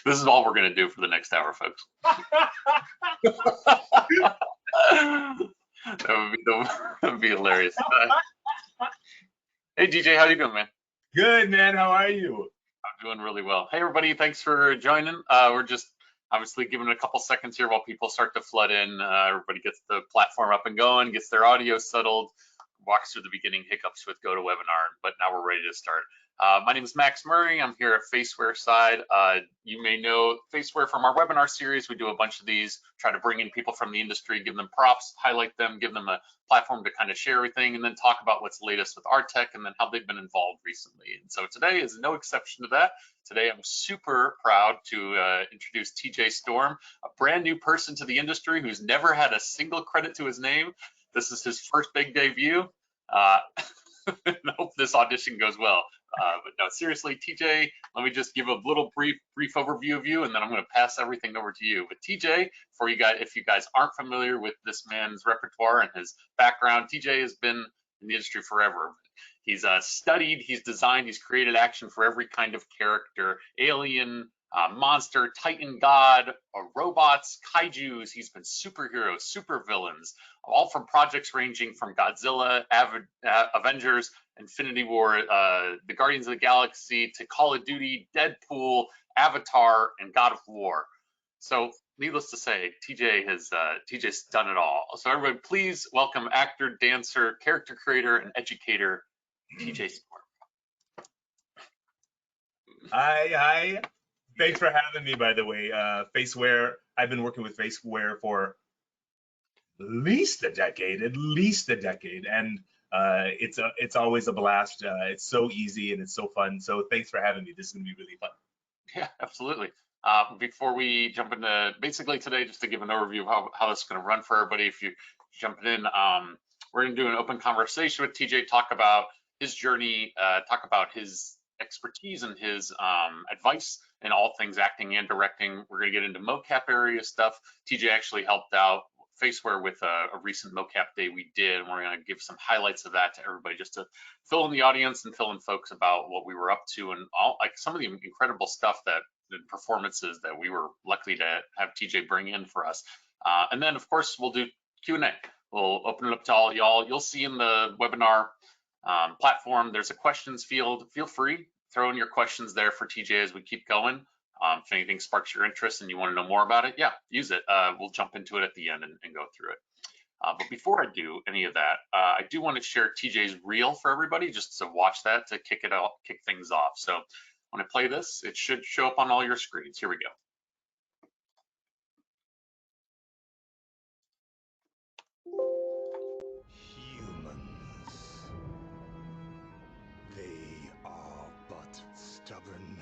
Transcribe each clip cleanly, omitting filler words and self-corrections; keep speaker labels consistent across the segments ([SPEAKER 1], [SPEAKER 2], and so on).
[SPEAKER 1] This is all we're going to do for the next hour, folks. That would be hilarious. Hey, DJ, how you doing, man?
[SPEAKER 2] Good, man. How are you?
[SPEAKER 1] I'm doing really well. Hey, everybody, thanks for joining. We're just obviously giving it a couple seconds here while people start to flood in. Everybody gets the platform up and going, gets their audio settled, walks through the beginning hiccups with GoToWebinar, but now we're ready to start. My name is Max Murray. I'm here at Faceware side. You may know Faceware from our webinar series. We do a bunch of these, try to bring in people from the industry, give them props, highlight them, give them a platform to kind of share everything, and then talk about what's latest with our tech and then how they've been involved recently. And so today is no exception to that. Today I'm super proud to introduce TJ Storm, a brand new person to the industry who's never had a single credit to his name. This is his first big debut. I hope this audition goes well. But no, seriously, TJ, let me just give a little brief overview of you, and then I'm going to pass everything over to you. But TJ, for you guys, if you guys aren't familiar with this man's repertoire and his background, TJ has been in the industry forever. He's studied, he's designed, he's created action for every kind of character: alien, monster, titan god, robots, kaijus. He's been superheroes, supervillains, all from projects ranging from Godzilla, Avengers, Infinity War, the Guardians of the Galaxy, to Call of Duty, Deadpool, Avatar, and God of War. So needless to say, TJ's done it all. So everybody, please welcome actor, dancer, character creator, and educator, TJ Storm.
[SPEAKER 2] Hi. Thanks for having me, by the way. Faceware, I've been working with Faceware for at least a decade, and it's always a blast. It's so easy and it's so fun. So thanks for having me. This is gonna be really fun.
[SPEAKER 1] Yeah, absolutely. Before we jump into basically today, just to give an overview of how this is going to run for everybody, if you're jumping in, we're going to do an open conversation with TJ, talk about his journey, talk about his expertise and his advice in all things acting and directing. We're going to get into mocap area stuff. TJ actually helped out Faceware with a recent mocap day we did, and we're going to give some highlights of that to everybody, just to fill in the audience and fill in folks about what we were up to and all, like, some of the incredible stuff that and performances that we were lucky to have TJ bring in for us. And then, of course, we'll do Q&A. We'll open it up to all y'all. You'll see in the webinar platform, there's a questions field. Feel free, throw in your questions there for TJ as we keep going. If anything sparks your interest and you want to know more about it, yeah, use it. We'll jump into it at the end and go through it. But before I do any of that, I do want to share TJ's reel for everybody, just to watch that to kick things off. So when I play this, it should show up on all your screens. Here we go.
[SPEAKER 3] Humans. They are but stubborn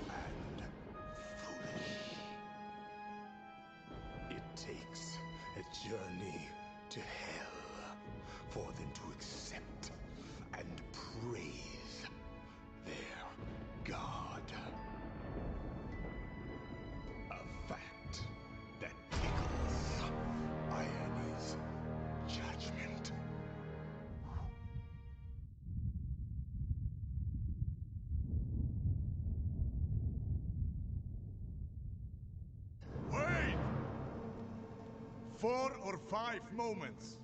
[SPEAKER 3] and foolish. It takes a journey to hell for them to accept and praise their god. A fact that tickles Irony's judgment. Wait! 4 or 5 moments.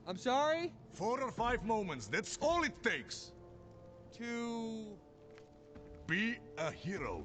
[SPEAKER 4] I'm sorry?
[SPEAKER 3] 4 or 5 moments, that's all it takes.
[SPEAKER 4] To...
[SPEAKER 3] Be a hero.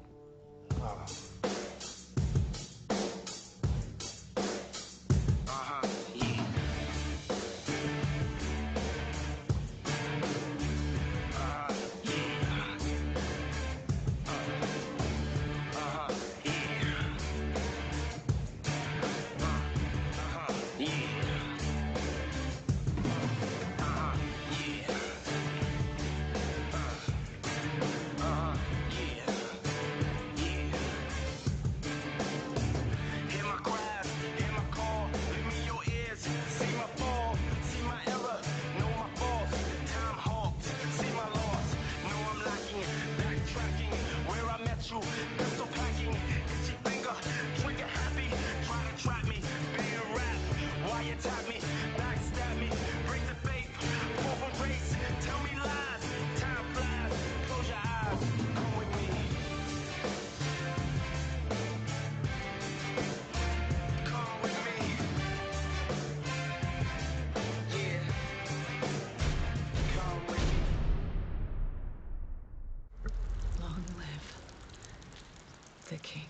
[SPEAKER 5] Long live the king.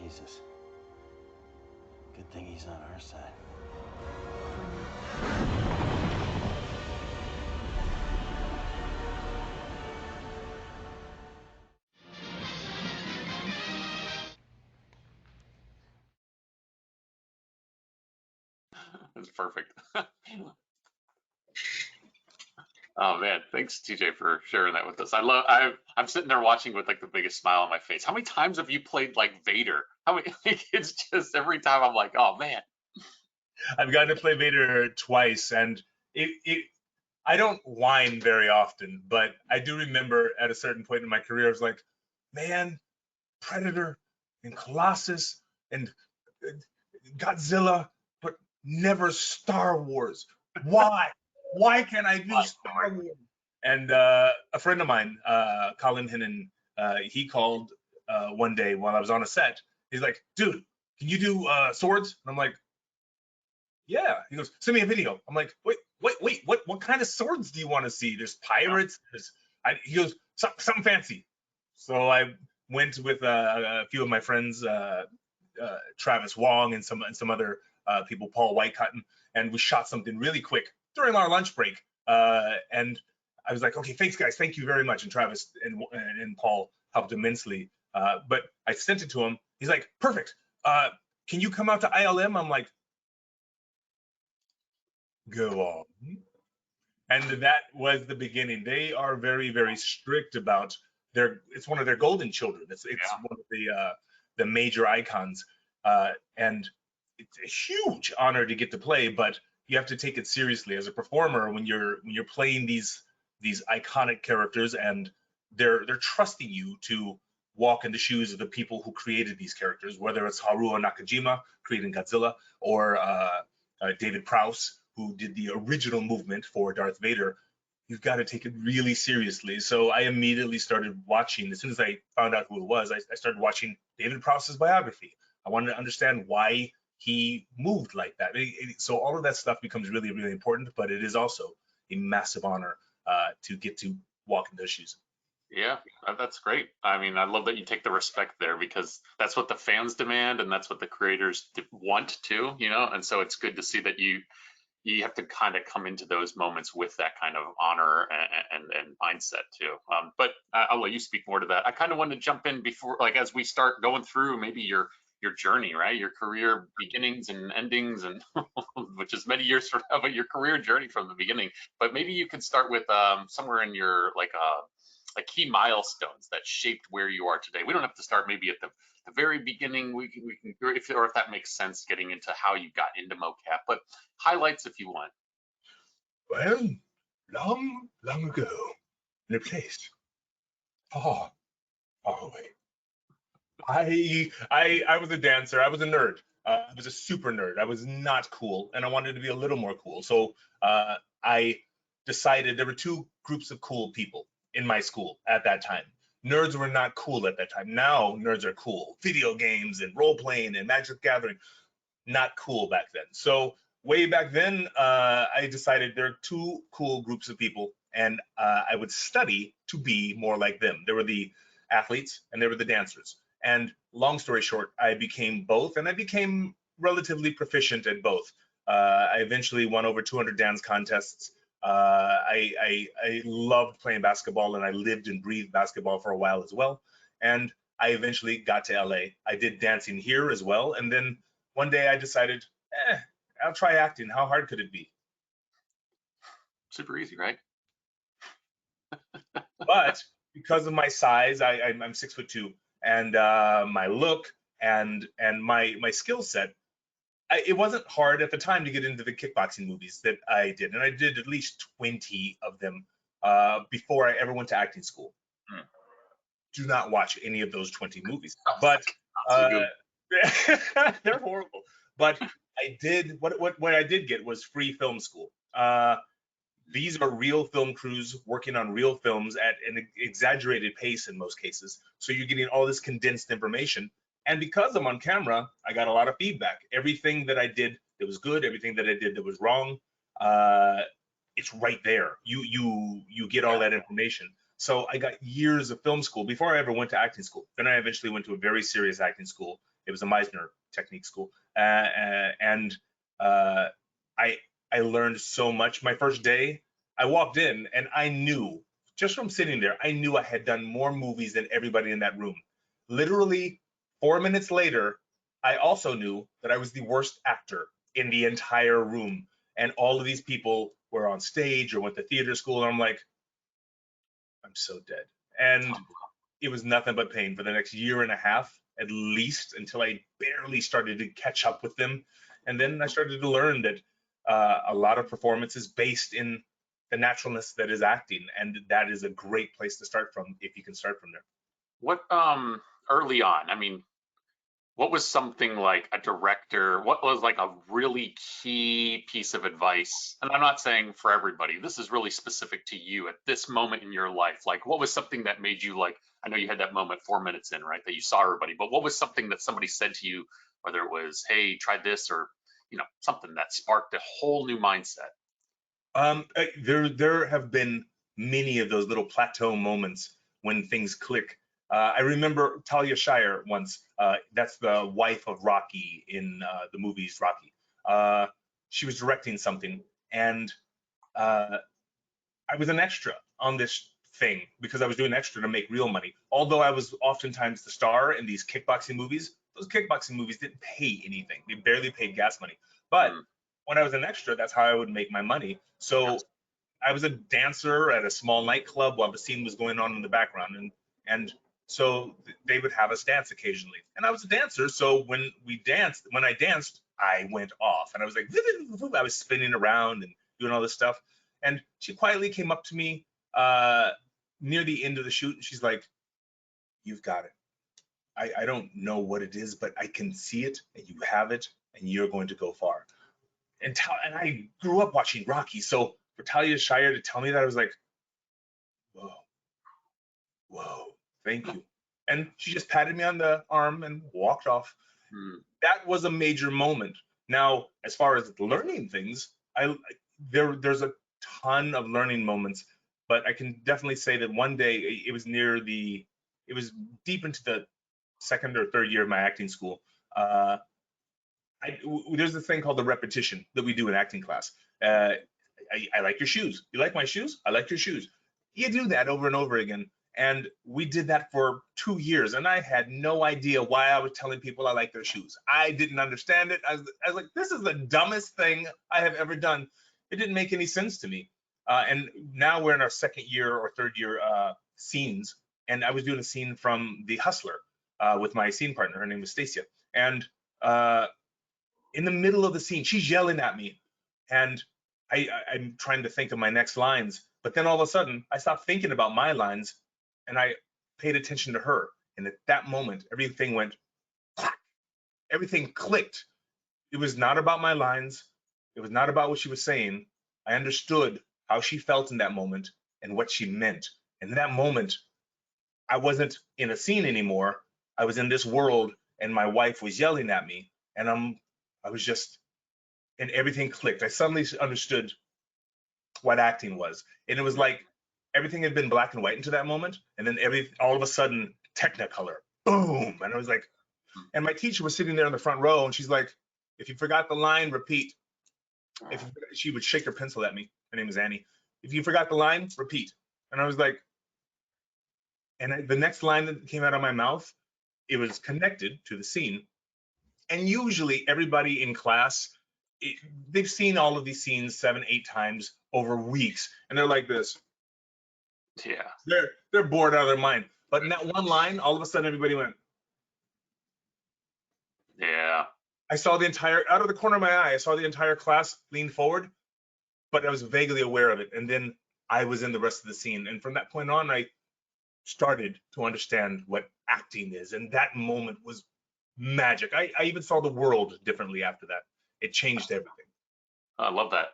[SPEAKER 6] Jesus. Good thing he's on our side.
[SPEAKER 1] That's perfect. Oh man, thanks TJ for sharing that with us. I'm sitting there watching with like the biggest smile on my face. How many times have you played like Vader? How many? Like, it's just every time I'm like, oh man.
[SPEAKER 2] I've gotten to play Vader twice, and I don't whine very often, but I do remember at a certain point in my career, I was like, man, Predator and Colossus and Godzilla, but never Star Wars. Why? Why can't I do Star Wars? And a friend of mine, Colin Hinnon, he called one day while I was on a set. He's like, dude, can you do swords? And I'm like, yeah. He goes, send me a video. I'm like, wait, what kind of swords do you want to see? There's pirates. He goes, something fancy. So I went with a few of my friends, Travis Wong and some other people, Paul Whitecotton, and we shot something really quick during our lunch break. And I was like, okay, thanks guys, thank you very much. And Travis and Paul helped immensely. But I sent it to him. He's like, perfect. Can you come out to ILM? I'm like, go on. And that was the beginning. They are very, very strict about it's one of their golden children. It's one of the major icons. And it's a huge honor to get to play, but you have to take it seriously as a performer when you're playing these iconic characters, and they're trusting you to walk in the shoes of the people who created these characters, whether it's Haruo Nakajima creating Godzilla, or David Prowse, who did the original movement for Darth Vader. You've got to take it really seriously. So I immediately started watching. As soon as I found out who it was, I started watching David Prowse's biography. I wanted to understand why he moved like that. So all of that stuff becomes really, really important, but it is also a massive honor to get to walk in those shoes.
[SPEAKER 1] Yeah, that's great. I mean, I love that you take the respect there, because that's what the fans demand and that's what the creators want too, you know? And so it's good to see that you have to kind of come into those moments with that kind of honor and mindset too. But I'll let you speak more to that. I kind of want to jump in before, like, as we start going through maybe your journey, right? Your career beginnings and endings, and which is many years from now, but your career journey from the beginning. But maybe you could start with somewhere in your like key milestones that shaped where you are today. We don't have to start maybe at the very beginning. We can if that makes sense, getting into how you got into mocap, but highlights if you want.
[SPEAKER 2] Well, long ago, in a place far, far away, I was a dancer. I was a nerd. I was a super nerd. I was not cool, and I wanted to be a little more cool. So I decided there were two groups of cool people in my school at that time. Nerds were not cool at that time. Now nerds are cool. Video games and role playing and Magic Gathering, not cool back then. So way back then, I decided there are two cool groups of people, and I would study to be more like them. There were the athletes and there were the dancers. And long story short, I became both, and I became relatively proficient at both. I eventually won over 200 dance contests. I loved playing basketball, and I lived and breathed basketball for a while as well. And I eventually got to LA. I did dancing here as well. And then one day I decided, I'll try acting. How hard could it be?
[SPEAKER 1] Super easy, right?
[SPEAKER 2] But because of my size, I'm 6'2", and my look and my skill set, it wasn't hard at the time to get into the kickboxing movies that I did, and I did at least 20 of them before I ever went to acting school. Do not watch any of those 20 movies, but they're horrible. But I did what I did get was free film school. These are real film crews working on real films at an exaggerated pace in most cases. So you're getting all this condensed information. And because I'm on camera, I got a lot of feedback. Everything that I did that was good, everything that I did that was wrong, it's right there. You get all that information. So I got years of film school before I ever went to acting school. Then I eventually went to a very serious acting school. It was a Meisner technique school. And I learned so much. My first day, I walked in and I knew, just from sitting there, I knew I had done more movies than everybody in that room. Literally 4 minutes later, I also knew that I was the worst actor in the entire room. And all of these people were on stage or went to theater school. And I'm like, I'm so dead. And it was nothing but pain for the next year and a half, at least, until I barely started to catch up with them. And then I started to learn that a lot of performance is based in the naturalness that is acting, and that is a great place to start from if you can start from there.
[SPEAKER 1] What early on, I mean, what was something like a director, what was like a really key piece of advice? And I'm not saying for everybody, this is really specific to you at this moment in your life. Like, what was something that made you, like, I know you had that moment 4 minutes in, right, that you saw everybody, but what was something that somebody said to you, whether it was, hey, try this, or, you know, something that sparked a whole new mindset?
[SPEAKER 2] There have been many of those little plateau moments when things click. I remember Talia Shire once. That's the wife of Rocky in the movies Rocky. She was directing something, and I was an extra on this thing because I was doing extra to make real money. Although I was oftentimes the star in these kickboxing movies, those kickboxing movies didn't pay anything. They barely paid gas money. But when I was an extra, that's how I would make my money. So I was a dancer at a small nightclub while the scene was going on in the background, and so they would have us dance occasionally. And I was a dancer, so when I danced, I went off, and I was like, I was spinning around and doing all this stuff. And she quietly came up to me near the end of the shoot, and she's like, "You've got it. I don't know what it is, but I can see it, and you have it, and you're going to go far." And I grew up watching Rocky, so for Talia Shire to tell me that, I was like, whoa, whoa, thank you. And she just patted me on the arm and walked off. That was a major moment. Now, as far as learning things, there's a ton of learning moments, but I can definitely say that one day it was deep into the second or third year of my acting school. There's this thing called the repetition that we do in acting class. I like your shoes. You like my shoes? I like your shoes. You do that over and over again. And we did that for 2 years, and I had no idea why I was telling people I like their shoes. I didn't understand it. I was like, this is the dumbest thing I have ever done. It didn't make any sense to me. And now we're in our second year or third year scenes, and I was doing a scene from The Hustler with my scene partner. Her name was Stacia. And in the middle of the scene, she's yelling at me, and I'm trying to think of my next lines. But then all of a sudden, I stopped thinking about my lines, and I paid attention to her. And at that moment, everything went, clack. Everything clicked. It was not about my lines. It was not about what she was saying. I understood how she felt in that moment and what she meant. And in that moment, I wasn't in a scene anymore. I was in this world, and my wife was yelling at me, and and everything clicked. I suddenly understood what acting was. And it was like everything had been black and white until that moment. And then all of a sudden, Technicolor, boom. And I was like, and my teacher was sitting there in the front row, and she's like, if you forgot the line, repeat. She would shake her pencil at me. Her name is Annie. If you forgot the line, repeat. And I was like, the next line that came out of my mouth, it was connected to the scene. And usually everybody in class, they've seen all of these scenes 7, 8 times over weeks, and they're like this.
[SPEAKER 1] Yeah.
[SPEAKER 2] They're bored out of their mind. But in that one line, all of a sudden everybody went.
[SPEAKER 1] Yeah.
[SPEAKER 2] I saw out of the corner of my eye, I saw the entire class lean forward, but I was vaguely aware of it. And then I was in the rest of the scene. And from that point on, I started to understand what acting is. And that moment was magic. I even saw the world differently after that. It changed everything.
[SPEAKER 1] I love that.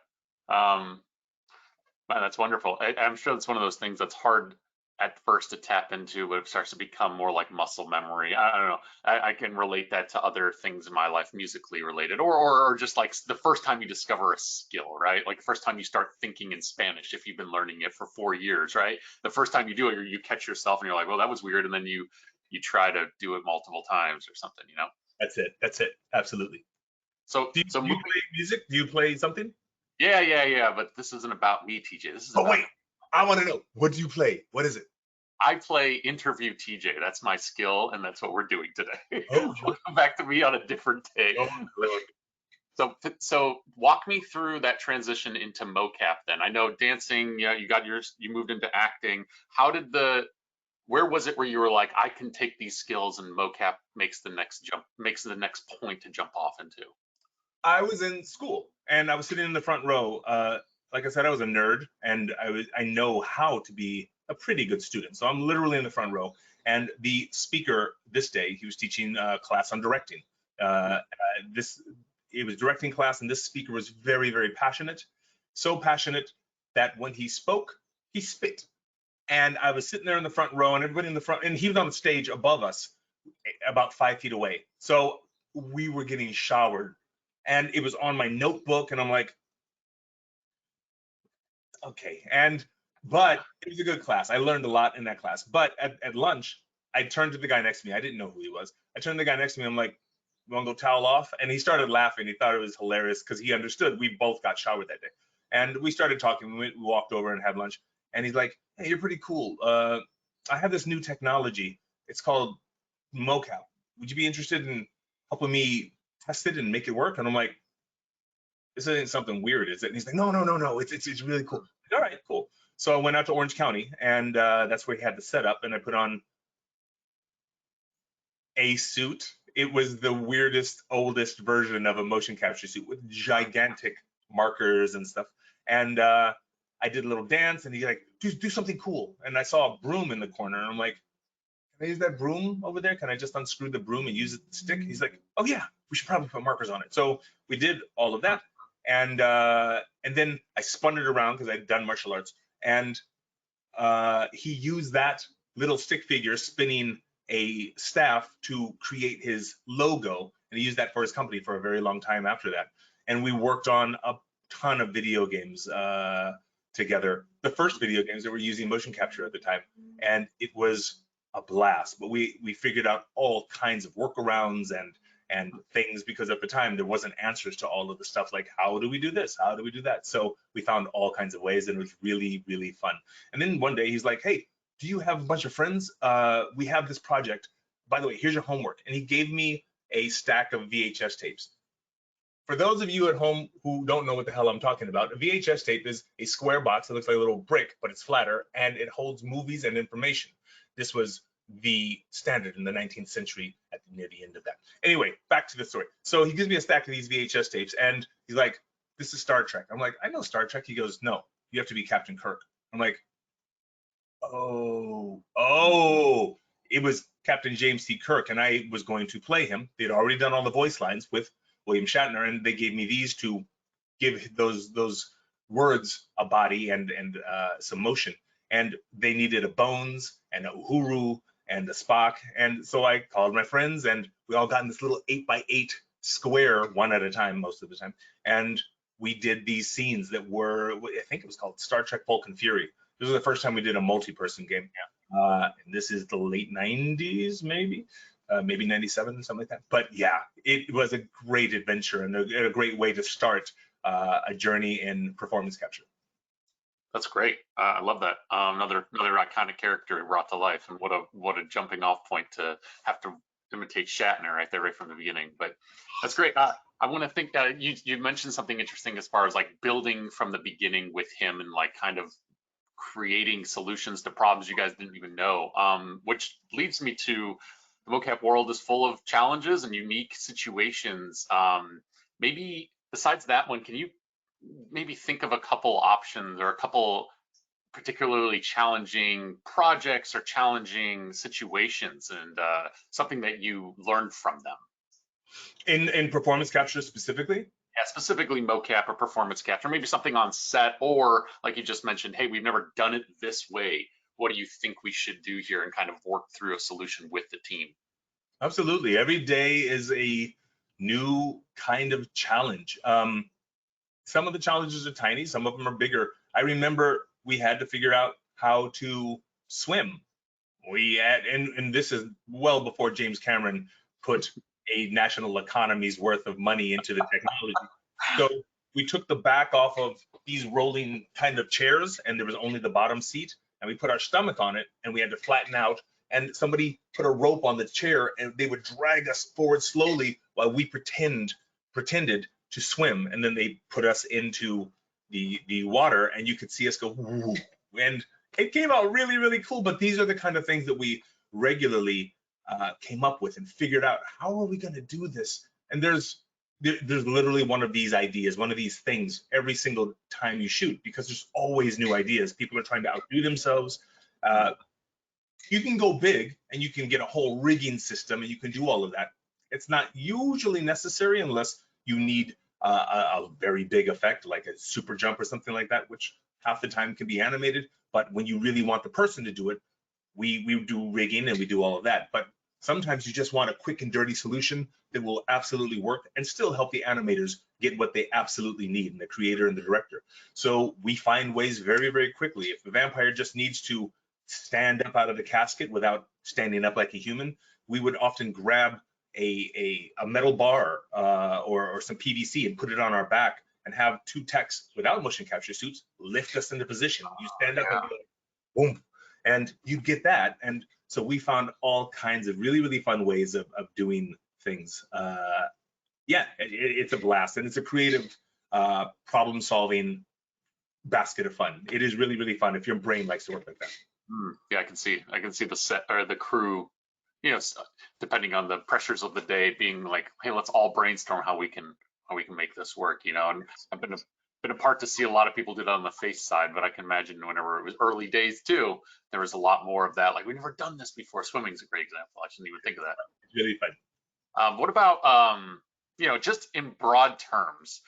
[SPEAKER 1] Man, that's wonderful. I'm sure it's one of those things that's hard at first to tap into, but it starts to become more like muscle memory. I don't know. I can relate that to other things in my life, musically related, or just like the first time you discover a skill, right? Like the first time you start thinking in Spanish, if you've been learning it for 4 years, right? The first time you do it, you catch yourself and you're like, well, that was weird. And then you try to do it multiple times or something, you know?
[SPEAKER 2] That's it. Absolutely.
[SPEAKER 1] So,
[SPEAKER 2] do you play music? Do you play something?
[SPEAKER 1] Yeah. But this isn't about me, TJ. This is
[SPEAKER 2] wait, I want to know, what do you play? What is it?
[SPEAKER 1] I play interview TJ. That's my skill, and that's what we're doing today.
[SPEAKER 2] Oh,
[SPEAKER 1] Welcome back to me on a different day.
[SPEAKER 2] Oh,
[SPEAKER 1] So walk me through that transition into mocap. Then I know dancing. Yeah, you moved into acting. Where was it where you were like, I can take these skills and mocap makes the next point to jump off into?
[SPEAKER 2] I was in school and I was sitting in the front row. Like I said, I was a nerd, and I know how to be a pretty good student. So I'm literally in the front row. And the speaker this day, he was teaching a class on directing. It was directing class, and this speaker was very, very passionate. So passionate that when he spoke, he spit. And I was sitting there in the front row, and everybody in the front, and he was on the stage above us, about 5 feet away. So we were getting showered, and it was on my notebook, and I'm like, okay. But it was a good class. I learned a lot in that class. But at lunch, I turned to the guy next to me. I didn't know who he was. I turned to the guy next to me. I'm like, you want to go towel off? And he started laughing. He thought it was hilarious because he understood we both got showered that day. And we started talking. We walked over and had lunch. And he's like, hey, you're pretty cool. I have this new technology. It's called Mocap. Would you be interested in helping me test it and make it work? And I'm like, this isn't something weird, is it? And he's like, no. It's really cool. All right, cool. So I went out to Orange County, and that's where he had the setup. And I put on a suit. it was the weirdest, oldest version of a motion capture suit with gigantic markers and stuff. And I did a little dance, and he's like, do something cool. And I saw a broom in the corner, and I'm like, can I use that broom over there? Can I just unscrew the broom and use it to stick? He's like, oh yeah, we should probably put markers on it. So we did all of that. And then I spun it around because I'd done martial arts. And he used that little stick figure spinning a staff to create his logo. And he used that for his company for a very long time after that. And we worked on a ton of video games together. The first video games that were using motion capture at the time. And it was a blast. But we figured out all kinds of workarounds and things, because at the time there wasn't answers to all of the stuff like, how do we do this? How do we do that? So we found all kinds of ways, and it was really, really fun. And then one day he's like, hey, do you have a bunch of friends? We have this project. By the way, here's your homework. And he gave me a stack of VHS tapes. For those of you at home who don't know what the hell I'm talking about, a VHS tape is a square box that looks like a little brick, but it's flatter, and it holds movies and information. This was the standard in the 19th century near the end of that. Anyway, back to the story. So he gives me a stack of these VHS tapes, and he's like, this is Star Trek. I'm like, I know Star Trek. He goes, no, you have to be Captain Kirk. I'm like, oh, it was Captain James T. Kirk, and I was going to play him. They'd already done all the voice lines with William Shatner, and they gave me these to give those words a body and some motion. And they needed a Bones and a Uhuru and a Spock. And so I called my friends, and we all got in this little 8x8 square, one at a time most of the time. And we did these scenes that were, I think it was called Star Trek Vulcan Fury. This was the first time we did a multi-person game. And this is the late 90s, maybe 97, something like that. But yeah, it was a great adventure and a great way to start a journey in performance capture.
[SPEAKER 1] That's great. I love that. Another iconic character brought to life, and what a jumping off point to have to imitate Shatner right there, right from the beginning. But that's great. I want to think you mentioned something interesting as far as like building from the beginning with him and like kind of creating solutions to problems you guys didn't even know. Which leads me to the mocap world is full of challenges and unique situations. Maybe besides that one, can you maybe think of a couple options or a couple particularly challenging projects or challenging situations and something that you learned from them?
[SPEAKER 2] In performance capture specifically?
[SPEAKER 1] Yeah, specifically mocap or performance capture, maybe something on set, or like you just mentioned, hey, we've never done it this way. What do you think we should do here, and kind of work through a solution with the team?
[SPEAKER 2] Absolutely. Every day is a new kind of challenge. Some of the challenges are tiny, some of them are bigger. I remember we had to figure out how to swim. And this is well before James Cameron put a national economy's worth of money into the technology. So we took the back off of these rolling kind of chairs, and there was only the bottom seat, and we put our stomach on it, and we had to flatten out, and somebody put a rope on the chair, and they would drag us forward slowly while we pretended to swim, and then they put us into the water, and you could see us go, woo, and it came out really, really cool. But these are the kind of things that we regularly came up with and figured out, how are we going to do this? And there's literally one of these ideas, one of these things every single time you shoot, because there's always new ideas. People are trying to outdo themselves. You can go big and you can get a whole rigging system and you can do all of that. It's not usually necessary unless you need a very big effect like a super jump or something like that, which half the time can be animated. But when you really want the person to do it, we do rigging and we do all of that. But sometimes you just want a quick and dirty solution that will absolutely work and still help the animators get what they absolutely need, and the creator and the director. So we find ways very, very quickly. If the vampire just needs to stand up out of the casket without standing up like a human, we would often grab a metal bar or some PVC and put it on our back and have two techs without motion capture suits lift us into position. You stand up and be like, boom, and you get that. And so we found all kinds of really, really fun ways of doing things. Yeah, it's a blast, and it's a creative problem-solving basket of fun. It is really, really fun if your brain likes to work like that.
[SPEAKER 1] Yeah, I can see the set or the crew you know, depending on the pressures of the day, being like, hey, let's all brainstorm how we can make this work, you know. And I've been a part to see a lot of people do that on the face side, but I can imagine whenever it was early days too, there was a lot more of that. Like, we've never done this before. Swimming's a great example. I shouldn't even think of that.
[SPEAKER 2] It's really fun.
[SPEAKER 1] What about, you know, just in broad terms,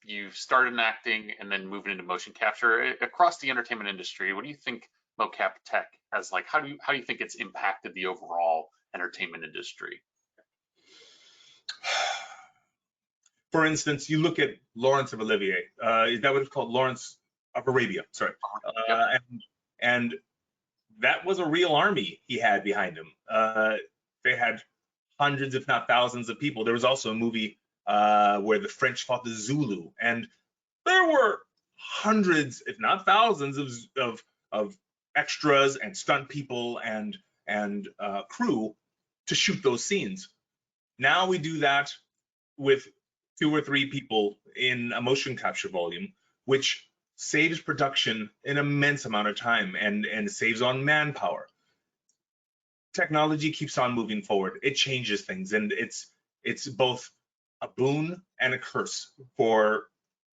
[SPEAKER 1] you've started in acting and then moving into motion capture across the entertainment industry. What do you think mocap tech has, like, how do you think it's impacted the overall entertainment industry?
[SPEAKER 2] For instance, you look at Lawrence of Olivier. Is that what it's called? Lawrence of Arabia. Sorry.
[SPEAKER 1] Yep.
[SPEAKER 2] And that was a real army he had behind him. They had hundreds, if not thousands, of people. There was also a movie where the French fought the Zulu, and there were hundreds, if not thousands, of extras and stunt people and crew to shoot those scenes. Now we do that with 2 or 3 people in a motion capture volume, which saves production an immense amount of time and saves on manpower. Technology keeps on moving forward. It changes things, and it's both a boon and a curse for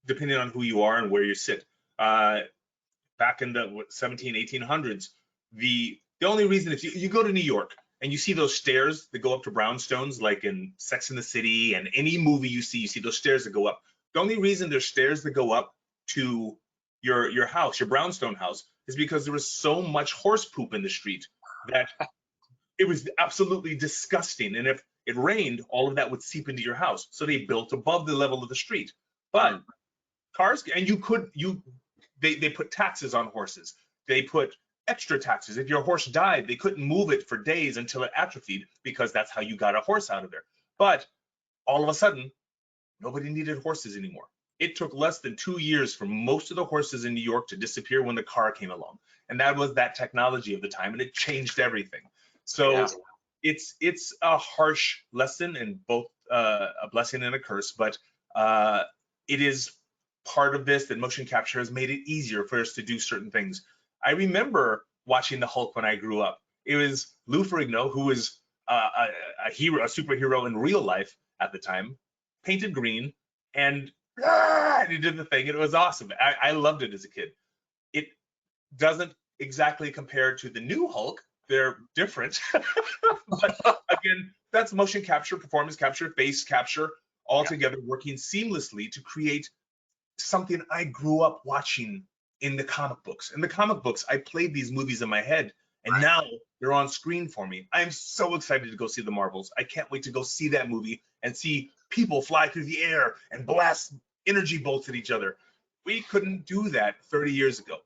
[SPEAKER 2] depending on who you are and where you sit. Back in the 1800s, the only reason, if you go to New York and you see those stairs that go up to brownstones, like in Sex and the City and any movie you see those stairs that go up. The only reason there's stairs that go up to your house, your brownstone house, is because there was so much horse poop in the street that it was absolutely disgusting. And if it rained, all of that would seep into your house. So they built above the level of the street. But cars, and they put taxes on horses. They put extra taxes. If your horse died, they couldn't move it for days until it atrophied, because that's how you got a horse out of there. But all of a sudden, nobody needed horses anymore. It took less than 2 years for most of the horses in New York to disappear when the car came along. And that was that technology of the time, and it changed everything. So yeah, it's a harsh lesson, and both a blessing and a curse, but it is part of this that motion capture has made it easier for us to do certain things. I remember watching the Hulk when I grew up. It was Lou Ferrigno, who was a hero, a superhero in real life at the time, painted green, and he did the thing. It was awesome. I loved it as a kid. It doesn't exactly compare to the new Hulk. They're different. But again, that's motion capture, performance capture, face capture, all together working seamlessly to create something I grew up watching in the comic books. In the comic books, I played these movies in my head, and now they're on screen for me. I'm so excited to go see the Marvels. I can't wait to go see that movie and see people fly through the air and blast energy bolts at each other. We couldn't do that 30 years ago.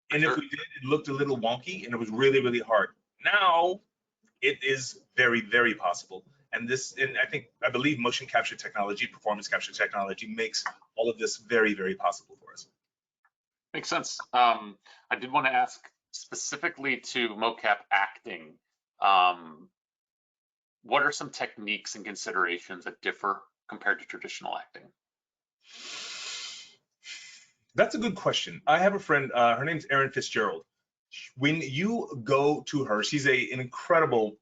[SPEAKER 2] And if we did, it looked a little wonky, and it was really, really hard. Now, it is very, very possible. And I believe motion capture technology, performance capture technology makes all of this very, very possible for us.
[SPEAKER 1] Makes sense. I did want to ask specifically to mocap acting, what are some techniques and considerations that differ compared to traditional acting?
[SPEAKER 2] That's a good question. I have a friend, her name's Erin Fitzgerald. When you go to her, she's an incredible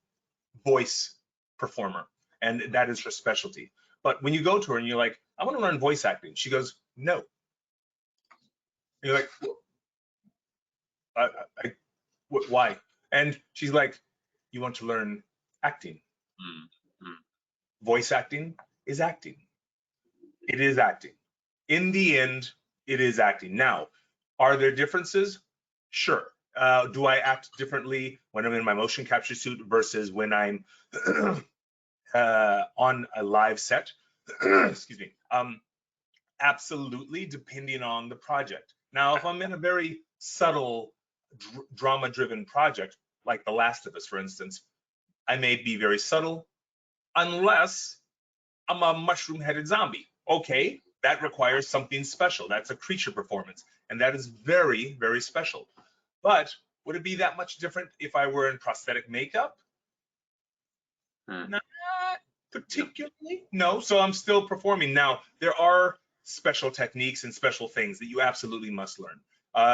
[SPEAKER 2] voice performer, and that is her specialty. But when you go to her and you're like, I want to learn voice acting, she goes, no. And you're like, why? And she's like, you want to learn acting. Voice acting is acting. It is acting. In the end, it is acting. Now, are there differences? Sure. Do I act differently when I'm in my motion capture suit versus when I'm on a live set? Excuse me. Absolutely, depending on the project. Now, if I'm in a very subtle, drama-driven project, like The Last of Us, for instance, I may be very subtle, unless I'm a mushroom-headed zombie. Okay, that requires something special. That's a creature performance, and that is very, very special. But would it be that much different if I were in prosthetic makeup? Not particularly, no. So I'm still performing. Now, there are special techniques and special things that you absolutely must learn.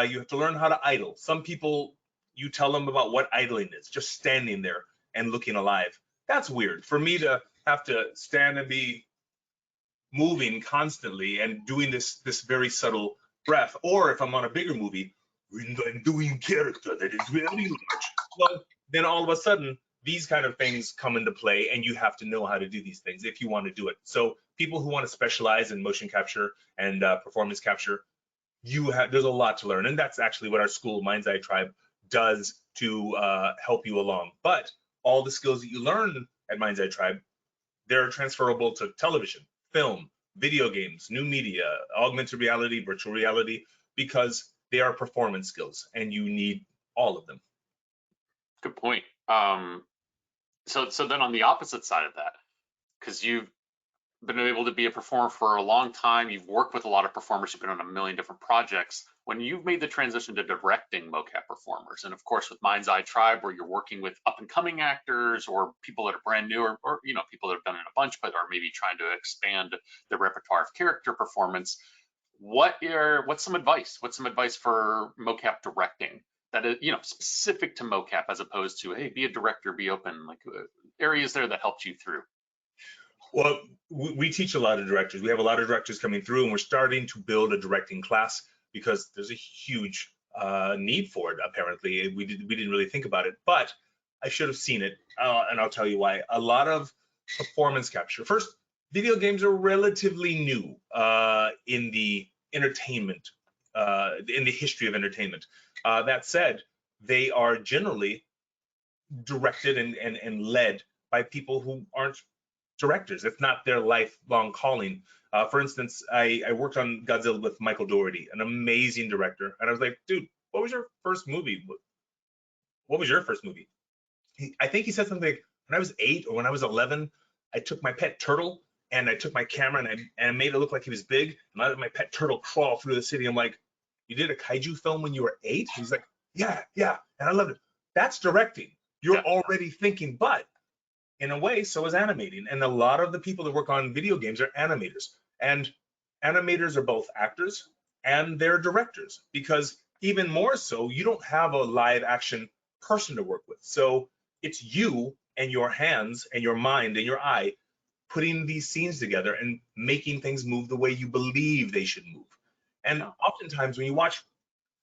[SPEAKER 2] You have to learn how to idle. Some people, you tell them about what idling is, just standing there and looking alive. That's weird. For me to have to stand and be moving constantly and doing this very subtle breath, or if I'm on a bigger movie, when I'm doing character that is very large, well, then all of a sudden these kind of things come into play, and you have to know how to do these things if you want to do it. So people who want to specialize in motion capture and performance capture, there's a lot to learn, and that's actually what our school, Mind's Eye Tribe, does to help you along. But all the skills that you learn at Mind's Eye Tribe, they're transferable to television, film, video games, new media, augmented reality, virtual reality, because they are performance skills, and you need all of them.
[SPEAKER 1] Good point. So then on the opposite side of that, because you've been able to be a performer for a long time, you've worked with a lot of performers, you've been on a million different projects. When you've made the transition to directing mocap performers, and of course with Mind's Eye Tribe, where you're working with up and coming actors or people that are brand new, or you know, people that have done it a bunch but are maybe trying to expand their repertoire of character performance, what's some advice? What's some advice for mocap directing that is, you know, specific to mocap, as opposed to, hey, be a director, be open, like areas there that helped you through?
[SPEAKER 2] Well, we teach a lot of directors. We have a lot of directors coming through, and we're starting to build a directing class because there's a huge need for it. Apparently, we didn't really think about it, but I should have seen it, and I'll tell you why. A lot of performance capture. First, video games are relatively new in the entertainment, in the history of entertainment. That said, they are generally directed and led by people who aren't directors. It's not their lifelong calling. For instance, I worked on Godzilla with Michael Dougherty, an amazing director, and I was like, dude, what was your first movie? What was your first movie? I think he said something like, when I was 8 or when I was 11, I took my pet turtle and I took my camera and I made it look like he was big, and I let my pet turtle crawl through the city. I'm like, you did a kaiju film when you were 8? He's like, yeah, and I loved it. That's directing. You're already thinking, but in a way, so is animating. And a lot of the people that work on video games are animators. And animators are both actors and they're directors, because even more so, you don't have a live action person to work with. So it's you and your hands and your mind and your eye putting these scenes together and making things move the way you believe they should move. And oftentimes when you watch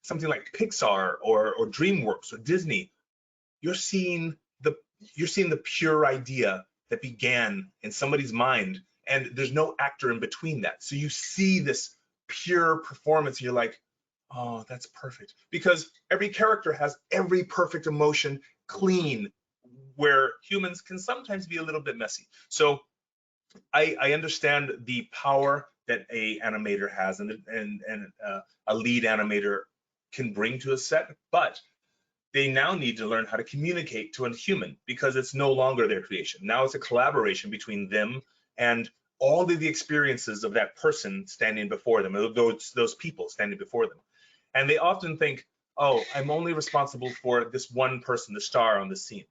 [SPEAKER 2] something like Pixar or DreamWorks or Disney, you're seeing the pure idea that began in somebody's mind, and there's no actor in between that. So you see this pure performance and you're like, oh, that's perfect. Because every character has every perfect emotion clean, where humans can sometimes be a little bit messy. So I understand the power that a animator has and a lead animator can bring to a set, but they now need to learn how to communicate to a human, because it's no longer their creation. Now it's a collaboration between them and all of the experiences of that person standing before them, those people standing before them. And they often think, oh, I'm only responsible for this one person, the star on the scene.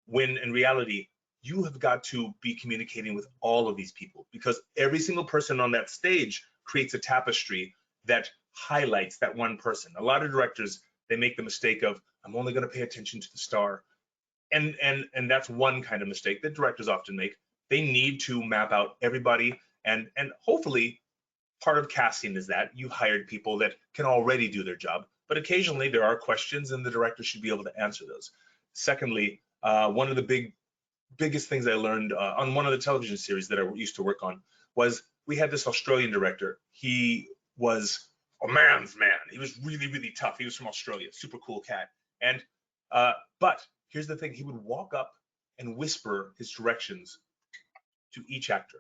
[SPEAKER 2] When in reality, you have got to be communicating with all of these people, because every single person on that stage creates a tapestry that highlights that one person. A lot of directors, they make the mistake of, I'm only going to pay attention to the star. And that's one kind of mistake that directors often make. They need to map out everybody, and hopefully part of casting is that you hired people that can already do their job, but occasionally there are questions and the director should be able to answer those. Secondly, one of the biggest things I learned on one of the television series that I used to work on was we had this Australian director. He was a man's man. He was really, really tough. He was from Australia, super cool cat. And but here's the thing, he would walk up and whisper his directions to each actor.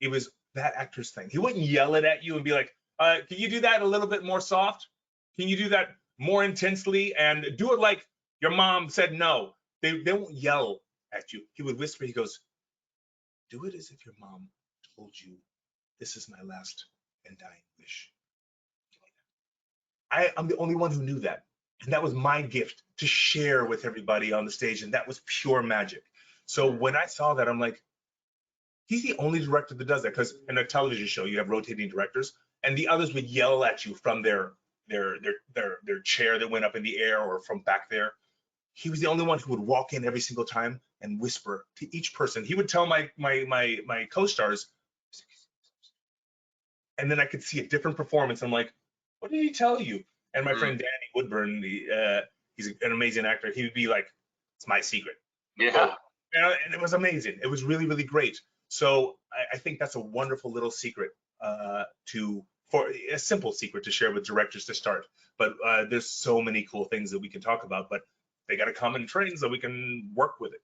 [SPEAKER 2] It was that actor's thing. He wouldn't yell it at you and be like, can you do that a little bit more soft? Can you do that more intensely and do it like your mom said no? They won't yell at you. He would whisper, he goes, do it as if your mom told you this is my last and dying wish. I'm the only one who knew that. And that was my gift to share with everybody on the stage. And that was pure magic. So when I saw that, I'm like, he's the only director that does that. Because in a television show, you have rotating directors, and the others would yell at you from their chair that went up in the air or from back there. He was the only one who would walk in every single time and whisper to each person. He would tell my co-stars, and then I could see a different performance. I'm like, what did he tell you? And my friend Danny Woodburn, he's an amazing actor. He would be like, it's my secret.
[SPEAKER 1] Yeah.
[SPEAKER 2] And it was amazing. It was really, really great. So I think that's a wonderful little secret for a simple secret to share with directors to start. But there's so many cool things that we can talk about, but they got to come in train so we can work with it.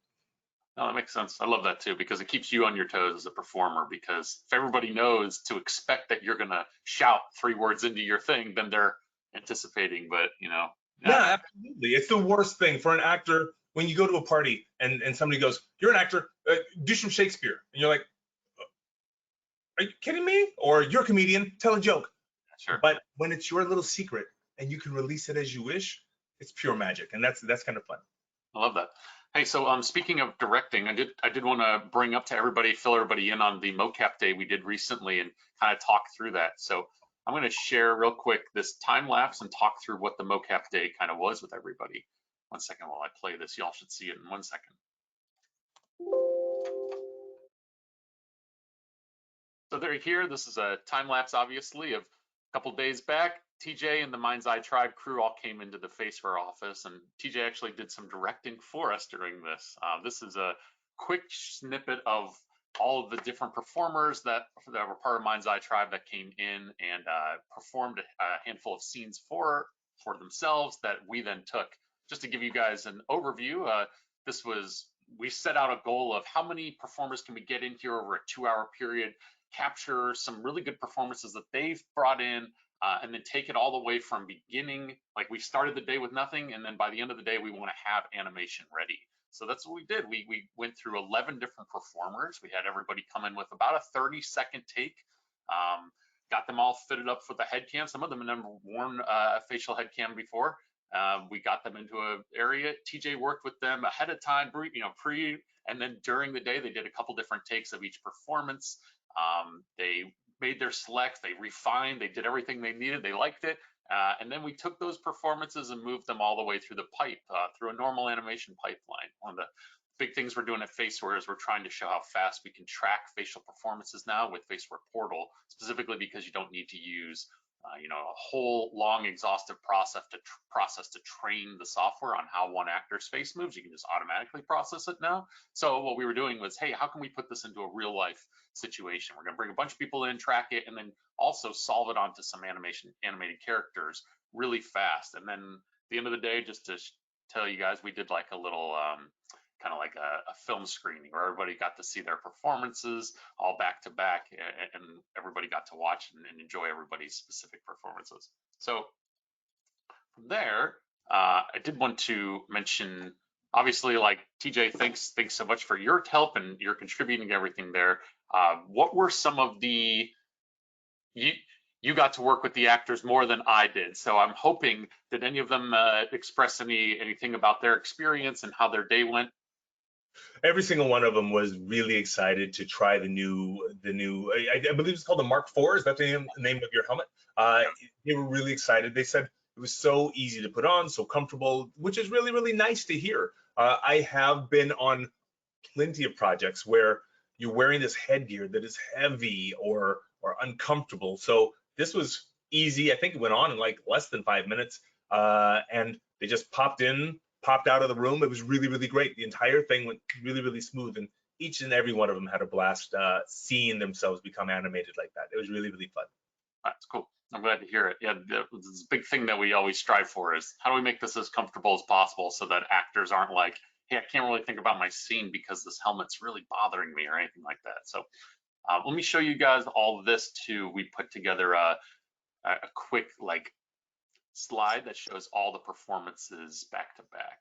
[SPEAKER 1] No, that makes sense. I love that too, because it keeps you on your toes as a performer, because if everybody knows to expect that you're going to shout 3 words into your thing, then they're anticipating, but
[SPEAKER 2] Yeah, absolutely. It's the worst thing for an actor when you go to a party and somebody goes, you're an actor, do some Shakespeare. And you're like, are you kidding me? Or you're a comedian, tell a joke.
[SPEAKER 1] Sure.
[SPEAKER 2] But when it's your little secret and you can release it as you wish, it's pure magic. And that's kind of fun.
[SPEAKER 1] I love that. Hey, so speaking of directing, I did want to bring up to everybody, fill everybody in on the Mocap day we did recently and kind of talk through that. So I'm going to share real quick this time lapse and talk through what the Mocap day kind of was with everybody. 1 second while I play this. Y'all should see it in 1 second. So they're here. This is a time lapse, obviously, of a couple days back. TJ and the Mind's Eye Tribe crew all came into the Faceware office, and TJ actually did some directing for us during this. This is a quick snippet of all of the different performers that were part of Mind's Eye Tribe that came in and performed a handful of scenes for themselves that we then took. Just to give you guys an overview, we set out a goal of how many performers can we get in here over a 2-hour period, capture some really good performances that they've brought in, and then take it all the way from beginning. Like, we started the day with nothing, and then by the end of the day, we want to have animation ready. So that's what we did. We went through 11 different performers. We had everybody come in with about a 30-second take. Got them all fitted up for the head cam. Some of them had never worn a facial head cam before. We got them into an area. TJ worked with them ahead of time, and then during the day, they did a couple different takes of each performance. They made their selects, they refined, they did everything they needed, they liked it, and then we took those performances and moved them all the way through the pipe, through a normal animation pipeline. One of the big things we're doing at Faceware is we're trying to show how fast we can track facial performances now with Faceware Portal, specifically because you don't need to use a whole long exhaustive process to train the software on how one actor's face moves. You can just automatically process it now. So what we were doing was, hey, how can we put this into a real life situation? We're going to bring a bunch of people in, track it, and then also solve it onto some animated characters really fast. And then at the end of the day, just to tell you guys, we did like a little kind of like a film screening where everybody got to see their performances all back to back, and everybody got to watch and enjoy everybody's specific performances. So from there, I did want to mention, obviously, like, TJ, thanks so much for your help and your contributing everything there. What were some of the, you got to work with the actors more than I did, so I'm hoping, did any of them express anything about their experience and how their day went?
[SPEAKER 2] Every single one of them was really excited to try the new. I believe it's called the Mark IV. Is that the name of your helmet? They were really excited. They said it was so easy to put on, so comfortable, which is really, really nice to hear. I have been on plenty of projects where you're wearing this headgear that is heavy or uncomfortable. So this was easy. I think it went on in like less than 5 minutes, and they just popped out of the room. It was really, really great. The entire thing went really, really smooth, and each and every one of them had a blast seeing themselves become animated like that. It was really, really fun.
[SPEAKER 1] That's cool. I'm glad to hear it. Yeah, this big thing that we always strive for is how do we make this as comfortable as possible so that actors aren't like, hey, I can't really think about my scene because this helmet's really bothering me or anything like that. So let me show you guys all of this too. We put together a quick like slide that shows all the performances back to back.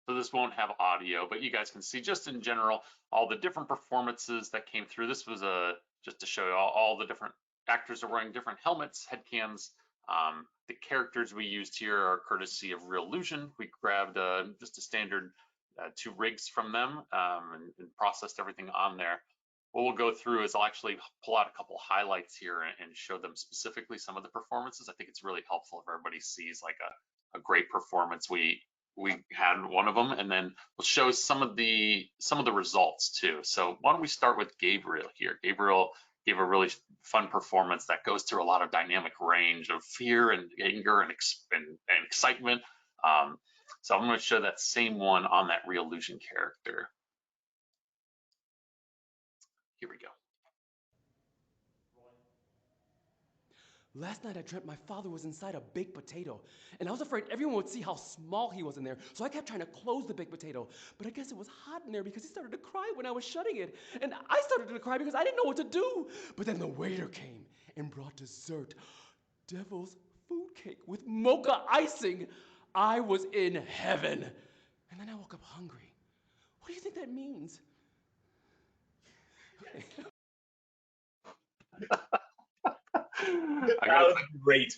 [SPEAKER 1] So this won't have audio, but you guys can see just in general all the different performances that came through. This was just to show you all the different actors are wearing different helmets, head cams. The characters we used here are courtesy of Real Illusion. We grabbed just a standard 2 rigs from them and processed everything on there. what we'll go through is I'll actually pull out a couple highlights here and show them specifically some of the performances. I think it's really helpful if everybody sees like a great performance. We had one of them, and then we'll show some of the results too. So why don't we start with Gabriel here? Gabriel gave a really fun performance that goes through a lot of dynamic range of fear and anger and excitement. So I'm going to show that same one on that real illusion character. Here we go.
[SPEAKER 7] Last night I dreamt my father was inside a baked potato, and I was afraid everyone would see how small he was in there, so I kept trying to close the baked potato. But I guess it was hot in there because he started to cry when I was shutting it, and I started to cry because I didn't know what to do. But then the waiter came and brought dessert, devil's food cake with mocha icing. I was in heaven. And then I woke up hungry. What do you think that means?
[SPEAKER 2] Great.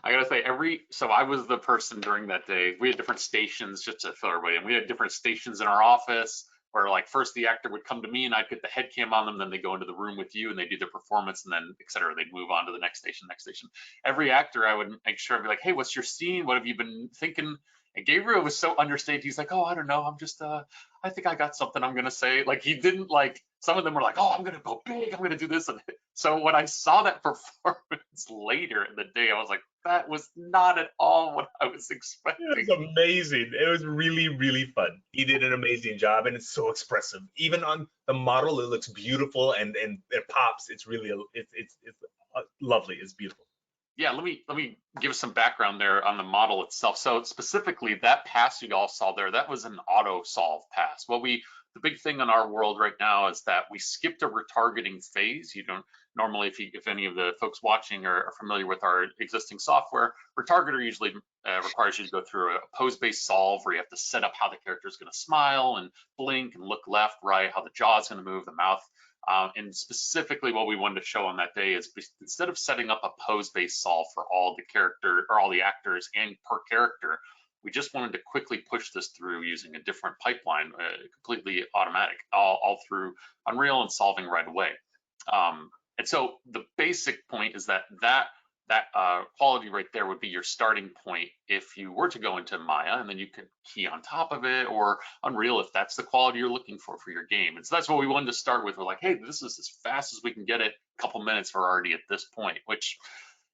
[SPEAKER 1] I gotta say, so I was the person during that day. We had different stations, just to fill everybody in. We had different stations in our office where like first the actor would come to me and I'd get the head cam on them, then they go into the room with you and they do their performance, and then et cetera. They'd move on to the next station, next station. Every actor, I would make sure I'd be like, hey, what's your scene? What have you been thinking? And Gabriel was so understated. He's like, oh, I don't know. I'm just, I think I got something I'm gonna say. Like he didn't like, some of them were like, oh, I'm gonna go big. I'm gonna do this. And so when I saw that performance later in the day, I was like, that was not at all what I was expecting.
[SPEAKER 2] It was amazing. It was really, really fun. He did an amazing job, and it's so expressive. Even on the model, it looks beautiful and it pops. It's really, it's lovely. It's beautiful.
[SPEAKER 1] Yeah, let me give some background there on the model itself. So specifically, that pass you all saw there, that was an auto solve pass. The big thing in our world right now is that we skipped a retargeting phase. You don't normally, if any of the folks watching are familiar with our existing software, retargeter usually requires you to go through a pose-based solve where you have to set up how the character is going to smile and blink and look left, right, how the jaw is going to move, the mouth. And specifically what we wanted to show on that day is instead of setting up a pose-based solve for all the character or all the actors and per character, we just wanted to quickly push this through using a different pipeline, completely automatic, all through Unreal and solving right away. And so the basic point is that quality right there would be your starting point if you were to go into Maya, and then you could key on top of it, or Unreal if that's the quality you're looking for your game. And so that's what we wanted to start with. We're like, hey, this is as fast as we can get it. A couple minutes, we're already at this point, which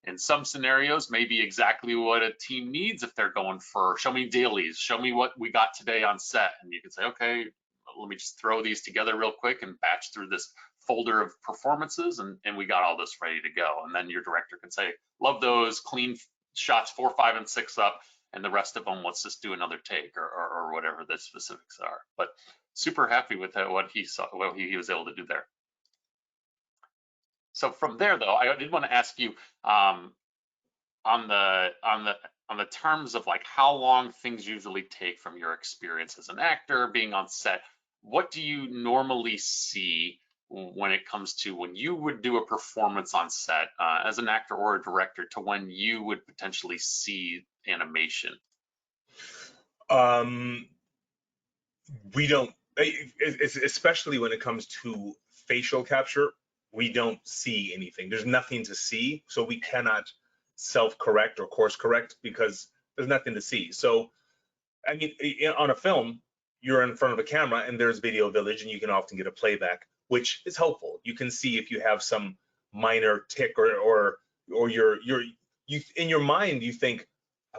[SPEAKER 1] in some scenarios may be exactly what a team needs if they're going for show me dailies, show me what we got today on set. And you can say, okay, let me just throw these together real quick and batch through this folder of performances, and we got all this ready to go. And then your director can say, love those, clean shots 4, 5, and 6 up, and the rest of them, let's just do another take or whatever the specifics are. But super happy with what he saw, what he was able to do there. So from there, though, I did want to ask you on the terms of like how long things usually take from your experience as an actor being on set. What do you normally see when it comes to when you would do a performance on set as an actor or a director to when you would potentially see animation?
[SPEAKER 2] We don't, especially when it comes to facial capture, we don't see anything. There's nothing to see, so we cannot self-correct or course correct because there's nothing to see. So, I mean, on a film, you're in front of a camera and there's Video Village, and you can often get a playback, which is helpful. You can see if you have some minor tick or you in your mind you think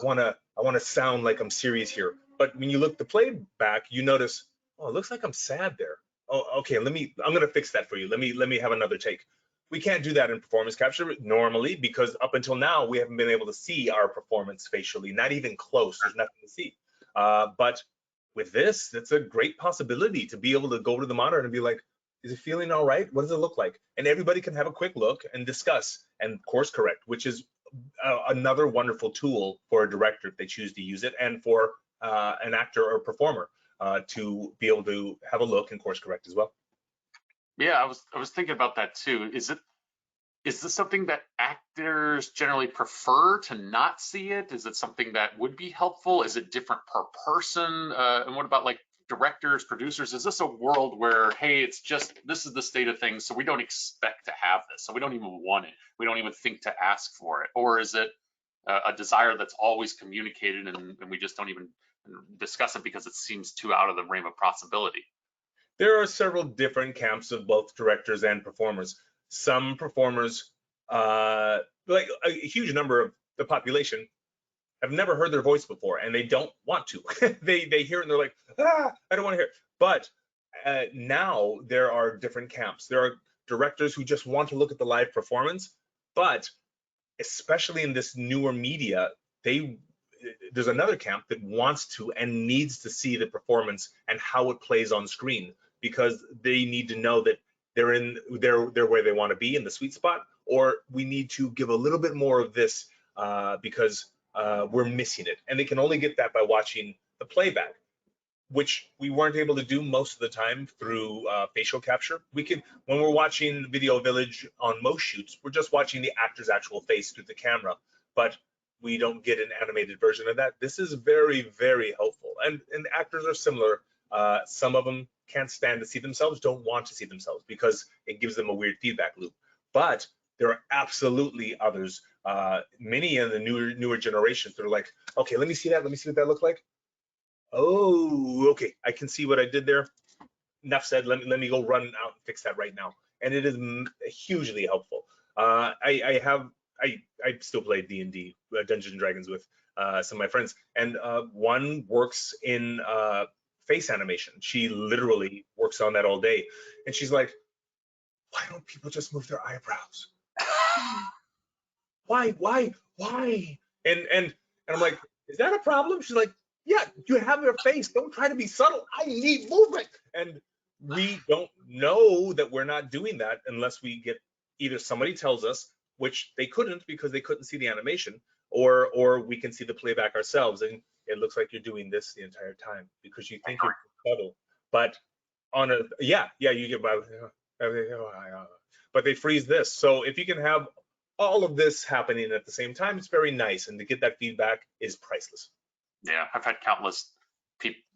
[SPEAKER 2] I want to sound like I'm serious here, but when you look the playback, you notice, oh, it looks like I'm sad there. Oh, okay, I'm gonna fix that for you. Let me have another take. We can't do that in performance capture normally because up until now we haven't been able to see our performance facially, not even close. There's nothing to see. But with this, that's a great possibility to be able to go to the monitor and be like, is it feeling all right? What does it look like? And everybody can have a quick look and discuss and course correct, which is another wonderful tool for a director if they choose to use it, and for an actor or performer to be able to have a look and course correct as well.
[SPEAKER 1] Yeah, I was thinking about that too. Is this something that actors generally prefer to not see it? Is it something that would be helpful? Is it different per person? And what about like directors, producers, is this a world where, hey, it's just, this is the state of things, so we don't expect to have this, so we don't even want it, we don't even think to ask for it? Or is it a desire that's always communicated and we just don't even discuss it because it seems too out of the realm of possibility?
[SPEAKER 2] There are several different camps of both directors and performers. Some performers, like a huge number of the population, have never heard their voice before and they don't want to. they hear it and they're like, I don't want to hear it. But now there are different camps. There are directors who just want to look at the live performance, but especially in this newer media, there's another camp that wants to and needs to see the performance and how it plays on screen, because they need to know that they're where they want to be in the sweet spot, or we need to give a little bit more of this because we're missing it. And they can only get that by watching the playback, which we weren't able to do most of the time through facial capture. We can, when we're watching Video Village on most shoots, we're just watching the actor's actual face through the camera, but we don't get an animated version of that. This is very, very helpful. And actors are similar. Some of them can't stand to see themselves, don't want to see themselves because it gives them a weird feedback loop. But there are absolutely others, many in the newer generations that are like, okay, let me see that. Let me see what that looks like. Oh, okay, I can see what I did there. Enough said. Let me go run out and fix that right now. And it is hugely helpful. I still play D&D, Dungeons and Dragons, with some of my friends, and one works in face animation. She literally works on that all day, and she's like, why don't people just move their eyebrows? Why? And I'm like, is that a problem? She's like, yeah, you have your face. Don't try to be subtle. I need movement. And we don't know that we're not doing that unless we get, either somebody tells us, which they couldn't because they couldn't see the animation, or we can see the playback ourselves and it looks like you're doing this the entire time because you think you're subtle. But on a, you get by, but they freeze this. So if you can have all of this happening at the same time, it's very nice, and to get that feedback is priceless.
[SPEAKER 1] Yeah, I've had countless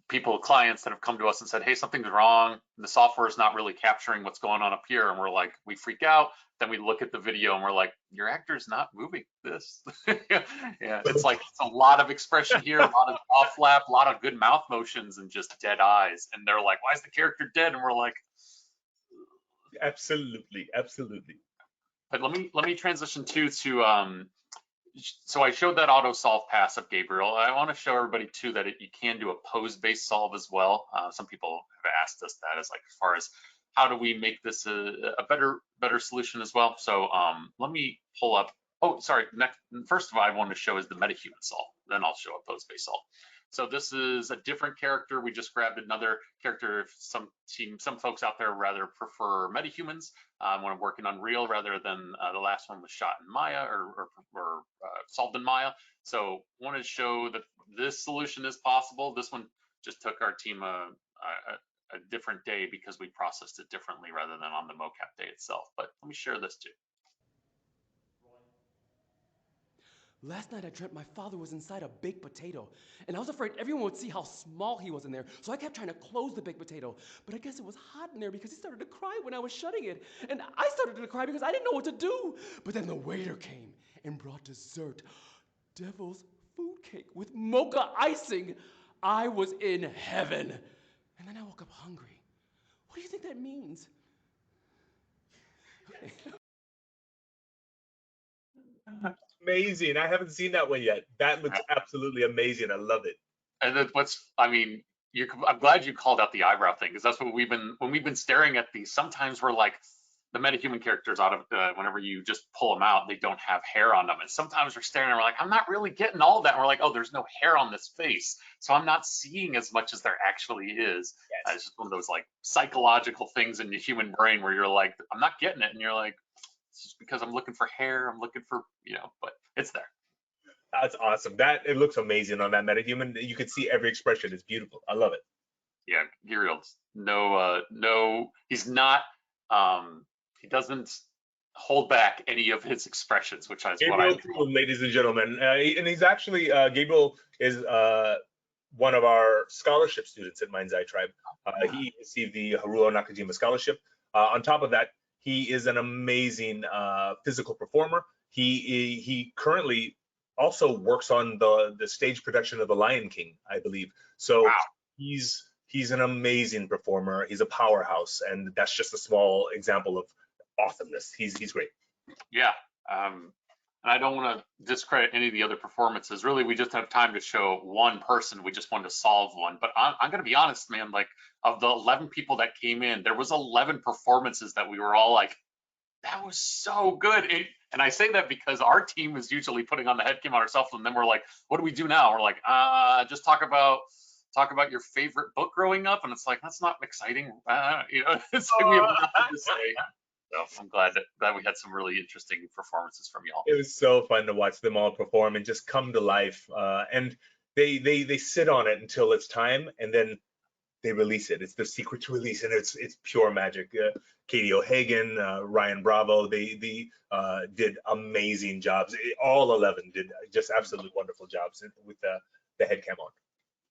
[SPEAKER 1] people, clients that have come to us and said, hey, something's wrong. The software is not really capturing what's going on up here. And we're like, we freak out. Then we look at the video and we're like, your actor's not moving this. Yeah, it's like, it's a lot of expression here, a lot of off lap, a lot of good mouth motions and just dead eyes. And they're like, why is the character dead? And we're like,
[SPEAKER 2] absolutely.
[SPEAKER 1] But let me transition to so I showed that auto solve pass of Gabriel. I want to show everybody too that you can do a pose-based solve as well. Some people have asked us that as far as how do we make this a better solution as well. So let me pull up. Oh, sorry. First of all, I want to show is the metahuman solve. Then I'll show a pose-based solve. So this is a different character. We just grabbed another character. Some folks out there rather prefer metahumans when I'm working on Unreal rather than the last one was shot in Maya or solved in Maya. So wanted to show that this solution is possible. This one just took our team a different day because we processed it differently rather than on the mocap day itself. But let me share this too.
[SPEAKER 7] Last night I dreamt my father was inside a baked potato, and I was afraid everyone would see how small he was in there, so I kept trying to close the baked potato. But I guess it was hot in there because he started to cry when I was shutting it, and I started to cry because I didn't know what to do. But then the waiter came and brought dessert, devil's food cake with mocha icing. I was in heaven. And then I woke up hungry. What do you think that means?
[SPEAKER 2] Amazing. I haven't seen that one yet. That looks absolutely amazing. I love it.
[SPEAKER 1] And then I'm glad you called out the eyebrow thing, because that's what when we've been staring at these, sometimes we're like, the metahuman characters whenever you just pull them out, they don't have hair on them. And sometimes we're staring and we're like, I'm not really getting all of that. And we're like, oh, there's no hair on this face. So I'm not seeing as much as there actually is. Yes. It's just one of those psychological things in the human brain where you're like, I'm not getting it. And you're like, it's just because I'm looking for hair. I'm looking for, but it's there.
[SPEAKER 2] That's awesome. It looks amazing on that metahuman. You can see every expression. It's beautiful. I love it.
[SPEAKER 1] Yeah, Giriel's he's not, he doesn't hold back any of his expressions, which is what I
[SPEAKER 2] Gabriel, ladies and gentlemen, and he's actually Gabriel is one of our scholarship students at Mind's Eye Tribe. He received the Haruo Nakajima Scholarship. On top of that, he is an amazing physical performer. He currently also works on the stage production of The Lion King, I believe. So
[SPEAKER 1] Wow.
[SPEAKER 2] he's an amazing performer. He's a powerhouse, and that's just a small example of awesomeness. He's great.
[SPEAKER 1] Yeah. And I don't want to discredit any of the other performances. Really, we just have time to show one person. We just wanted to solve one. But I'm going to be honest, man, like of the 11 people that came in, there was 11 performances that we were all like, that was so good. And I say that because our team is usually putting on the head cam on ourselves, and then we're like, what do we do now? We're like, just talk about your favorite book growing up, and it's like, that's not exciting. It's like we have nothing to say. So I'm glad that we had some really interesting performances from y'all.
[SPEAKER 2] It was so fun to watch them all perform and just come to life. And they sit on it until it's time, and then they release it. It's the secret to release, and it's pure magic. Katie O'Hagan, Ryan Bravo, they did amazing jobs. All 11 did just absolutely wonderful jobs with the head cam on.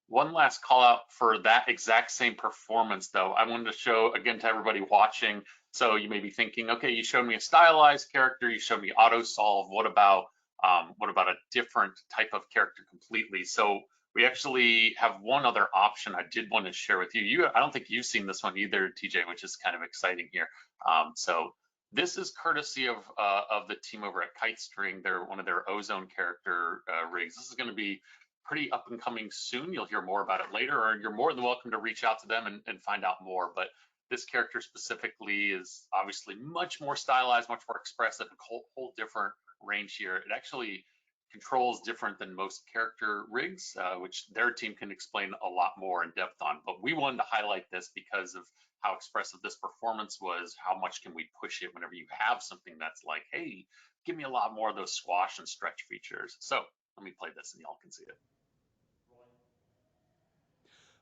[SPEAKER 1] One last call out for that exact same performance, though. I wanted to show again to everybody watching. So you may be thinking, okay, you showed me a stylized character, you showed me auto solve. What about a different type of character completely? So we actually have one other option I did want to share with you. I don't think you've seen this one either, TJ, which is kind of exciting here. So this is courtesy of the team over at Kitestring. They're one of their Ozone character rigs. This is going to be pretty up and coming soon. You'll hear more about it later, or you're more than welcome to reach out to them and find out more. But this character specifically is obviously much more stylized, much more expressive, a whole different range here. It actually controls different than most character rigs, which their team can explain a lot more in depth on. But we wanted to highlight this because of how expressive this performance was. How much can we push it whenever you have something that's like, hey, give me a lot more of those squash and stretch features. So let me play this and y'all can see it.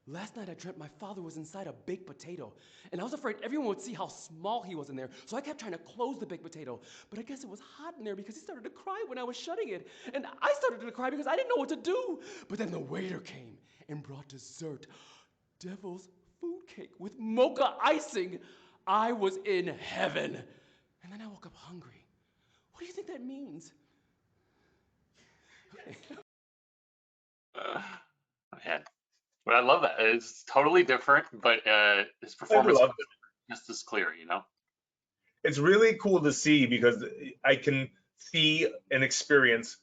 [SPEAKER 7] Last night I dreamt my father was inside a baked potato, and I was afraid everyone would see how small he was in there, so I kept trying to close the baked potato. But I guess it was hot in there because he started to cry when I was shutting it, and I started to cry because I didn't know what to do. But then the waiter came and brought dessert, devil's food cake with mocha icing. I was in heaven. And then I woke up hungry. What do you think that means?
[SPEAKER 1] Man. But I love that. It's totally different, but his performance was just as clear, you know?
[SPEAKER 2] It's really cool to see because I can see and experience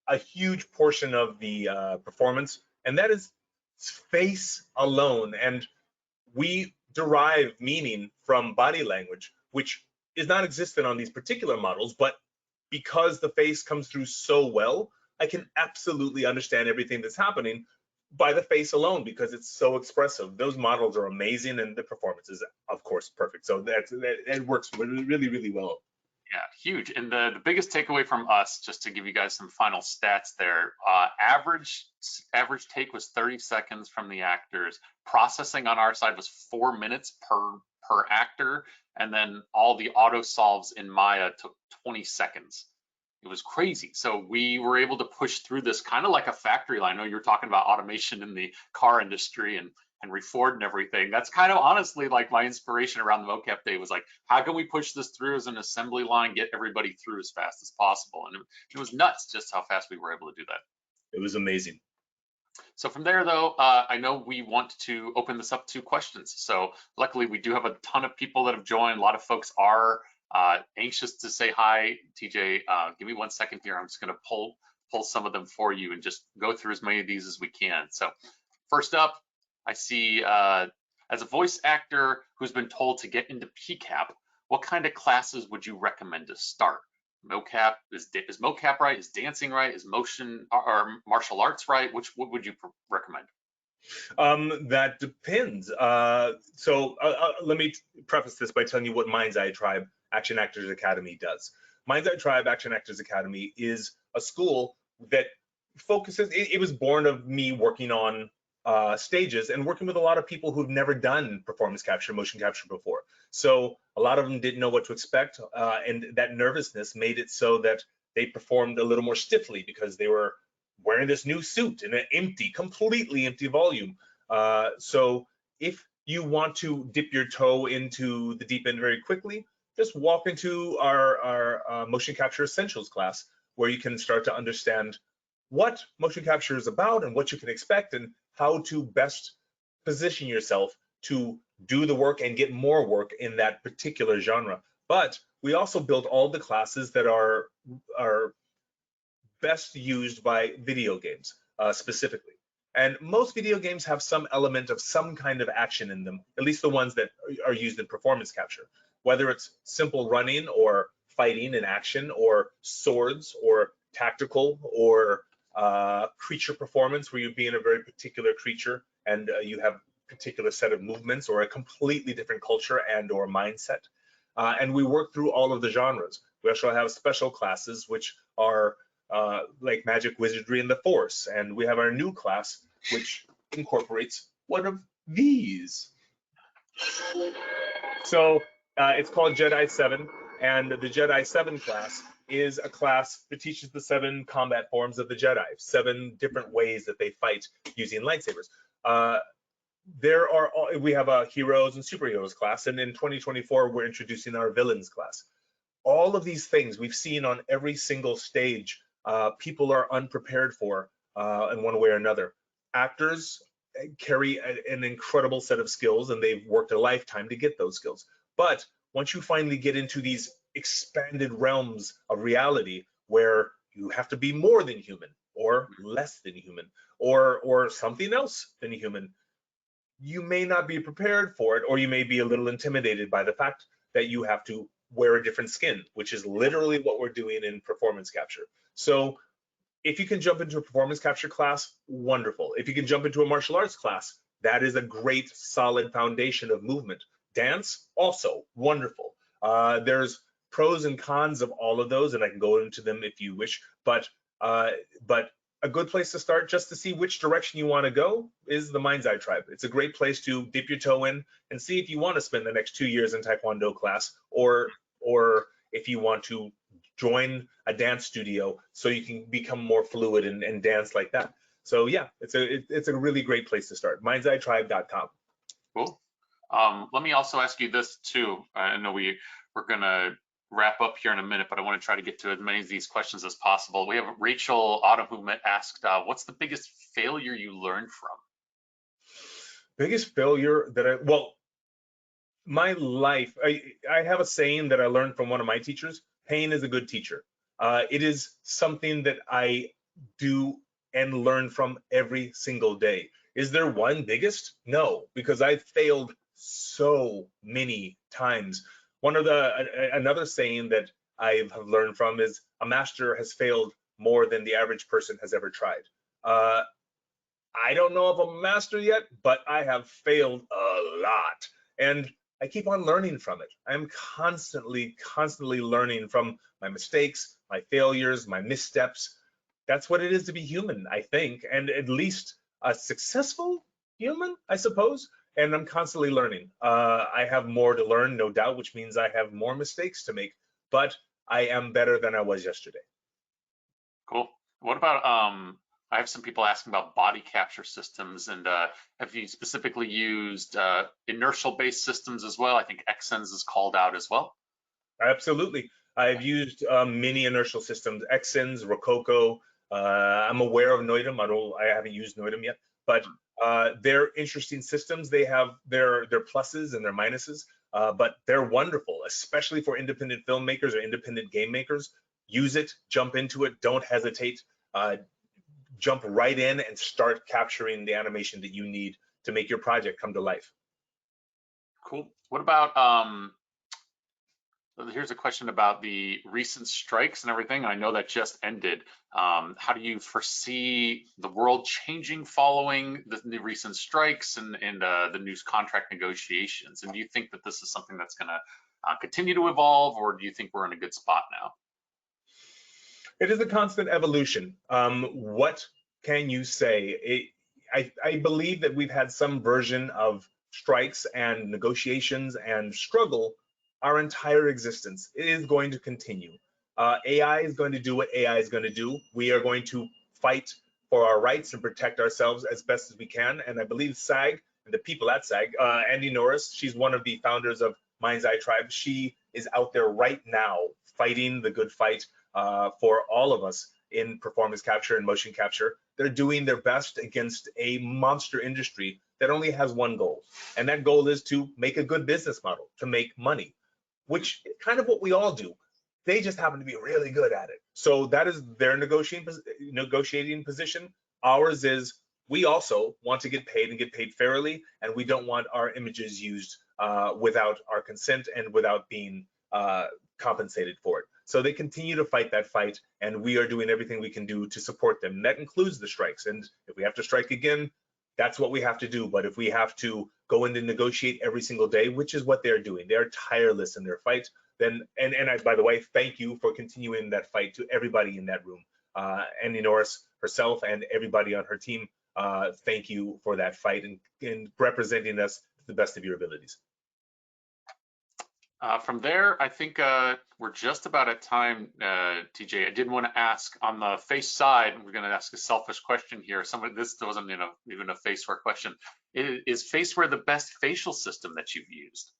[SPEAKER 2] a huge portion of the performance, and that is face alone. And we derive meaning from body language, which is not existent on these particular models, but because the face comes through so well, I can absolutely understand everything that's happening by the face alone because it's so expressive. Those models are amazing, and the performance is, of course, perfect. So it works really, really well.
[SPEAKER 1] Yeah, huge. And the biggest takeaway from us, just to give you guys some final stats there, average take was 30 seconds from the actors. Processing on our side was 4 minutes per actor, and then all the auto solves in Maya took 20 seconds. It was crazy. So we were able to push through this kind of like a factory line. I know you were talking about automation in the car industry and Henry Ford and everything. That's kind of honestly like my inspiration around the Mocap Day was like, how can we push this through as an assembly line, get everybody through as fast as possible? And it was nuts just how fast we were able to do that.
[SPEAKER 2] It was amazing.
[SPEAKER 1] So from there, though, I know we want to open this up to questions. So luckily, we do have a ton of people that have joined. A lot of folks are anxious to say hi. TJ, give me 1 second here. I'm just going to pull some of them for you and just go through as many of these as we can. So first up, I see as a voice actor who's been told to get into PCAP, what kind of classes would you recommend to start? Mocap, is Mocap right? Is dancing right? Is motion or martial arts right? What would you recommend?
[SPEAKER 2] That depends. So let me preface this by telling you what Mind's Eye Tribe Action Actors Academy does. Mind's Eye Tribe Action Actors Academy is a school that focuses, it was born of me working on stages and working with a lot of people who've never done performance capture, motion capture before. So a lot of them didn't know what to expect, and that nervousness made it so that they performed a little more stiffly because they were wearing this new suit in an completely empty volume. So if you want to dip your toe into the deep end very quickly, just walk into our motion capture essentials class, where you can start to understand what motion capture is about and what you can expect and how to best position yourself to do the work and get more work in that particular genre. But we also build all the classes that are best used by video games specifically. And most video games have some element of some kind of action in them, at least the ones that are used in performance capture, whether it's simple running or fighting in action, or swords, or tactical, or creature performance, where you're being a very particular creature and you have a particular set of movements or a completely different culture and or mindset. And we work through all of the genres. We also have special classes which are like magic, wizardry, and the force. And we have our new class, which incorporates one of these. So it's called Jedi 7, and the Jedi 7 class is a class that teaches the 7 combat forms of the Jedi, 7 different ways that they fight using lightsabers. We have a heroes and superheroes class, and in 2024 we're introducing our villains class. All of these things we've seen on every single stage, people are unprepared for in one way or another. Actors carry an incredible set of skills, and they've worked a lifetime to get those skills. But once you finally get into these expanded realms of reality, where you have to be more than human, or less than human, or something else than human, you may not be prepared for it, or you may be a little intimidated by the fact that you have to wear a different skin, which is literally what we're doing in performance capture. So if you can jump into a performance capture class, wonderful. If you can jump into a martial arts class, that is a great solid foundation of movement. Dance, also wonderful. There's pros and cons of all of those, and I can go into them if you wish, but a good place to start, just to see which direction you want to go, is the Mind's Eye Tribe. It's a great place to dip your toe in and see if you want to spend the next 2 years in Taekwondo class, or if you want to join a dance studio so you can become more fluid and dance like that. So yeah, it's a really great place to start. Mind'sEyeTribe.com.
[SPEAKER 1] Cool. Let me also ask you this too. I know we're gonna wrap up here in a minute, but I want to try to get to as many of these questions as possible. We have Rachel Autumn who asked, what's the biggest failure you learned from?
[SPEAKER 2] Biggest failure that my life, I have a saying that I learned from one of my teachers: pain is a good teacher. It is something that I do and learn from every single day. Is there one biggest? No, because I failed so many times. Another saying that I have learned from is, a master has failed more than the average person has ever tried. I don't know of a master yet, but I have failed a lot, and I keep on learning from it. I'm constantly learning from my mistakes, my failures, my missteps. That's what it is to be human, I think, and at least a successful human, I suppose. And I'm constantly learning. I have more to learn, no doubt, which means I have more mistakes to make, but I am better than I was yesterday.
[SPEAKER 1] Cool. What about, I have some people asking about body capture systems, and have you specifically used inertial-based systems as well? I think XSense is called out as well.
[SPEAKER 2] Absolutely. I've used many inertial systems, XSense, Rococo. I'm aware of Noidum. I haven't used Noidum yet, but they're interesting systems. They have their pluses and their minuses, but they're wonderful, especially for independent filmmakers or independent game makers. Use it, jump into it, don't hesitate. Jump right in and start capturing the animation that you need to make your project come to life.
[SPEAKER 1] Cool. What about, here's a question about the recent strikes and everything. I know that just ended. How do you foresee the world changing following the recent strikes and the new contract negotiations? And do you think that this is something that's going to continue to evolve, or do you think we're in a good spot now?
[SPEAKER 2] It is a constant evolution. What can you say? I believe that we've had some version of strikes and negotiations and struggle our entire existence. It is going to continue. AI is going to do what AI is going to do. We are going to fight for our rights and protect ourselves as best as we can. And I believe SAG and the people at SAG, Andy Norris, she's one of the founders of Mind's Eye Tribe. She is out there right now fighting the good fight for all of us in performance capture and motion capture. They're doing their best against a monster industry that only has one goal, and that goal is to make a good business model, to make money, which is kind of what we all do. They just happen to be really good at it. So that is their negotiating position. Ours is we also want to get paid and get paid fairly, and we don't want our images used without our consent and without being compensated for it. So they continue to fight that fight, and we are doing everything we can do to support them. And that includes the strikes. And if we have to strike again, that's what we have to do. But if we have to go in and negotiate every single day, which is what they're doing, they're tireless in their fight. Then, and I, by the way, thank you for continuing that fight to everybody in that room. Andy Norris herself and everybody on her team, thank you for that fight and representing us to the best of your abilities.
[SPEAKER 1] From there, I think we're just about at time, TJ. I did want to ask on the face side, we're going to ask a selfish question here. This wasn't even a Faceware question. Is Faceware the best facial system that you've used?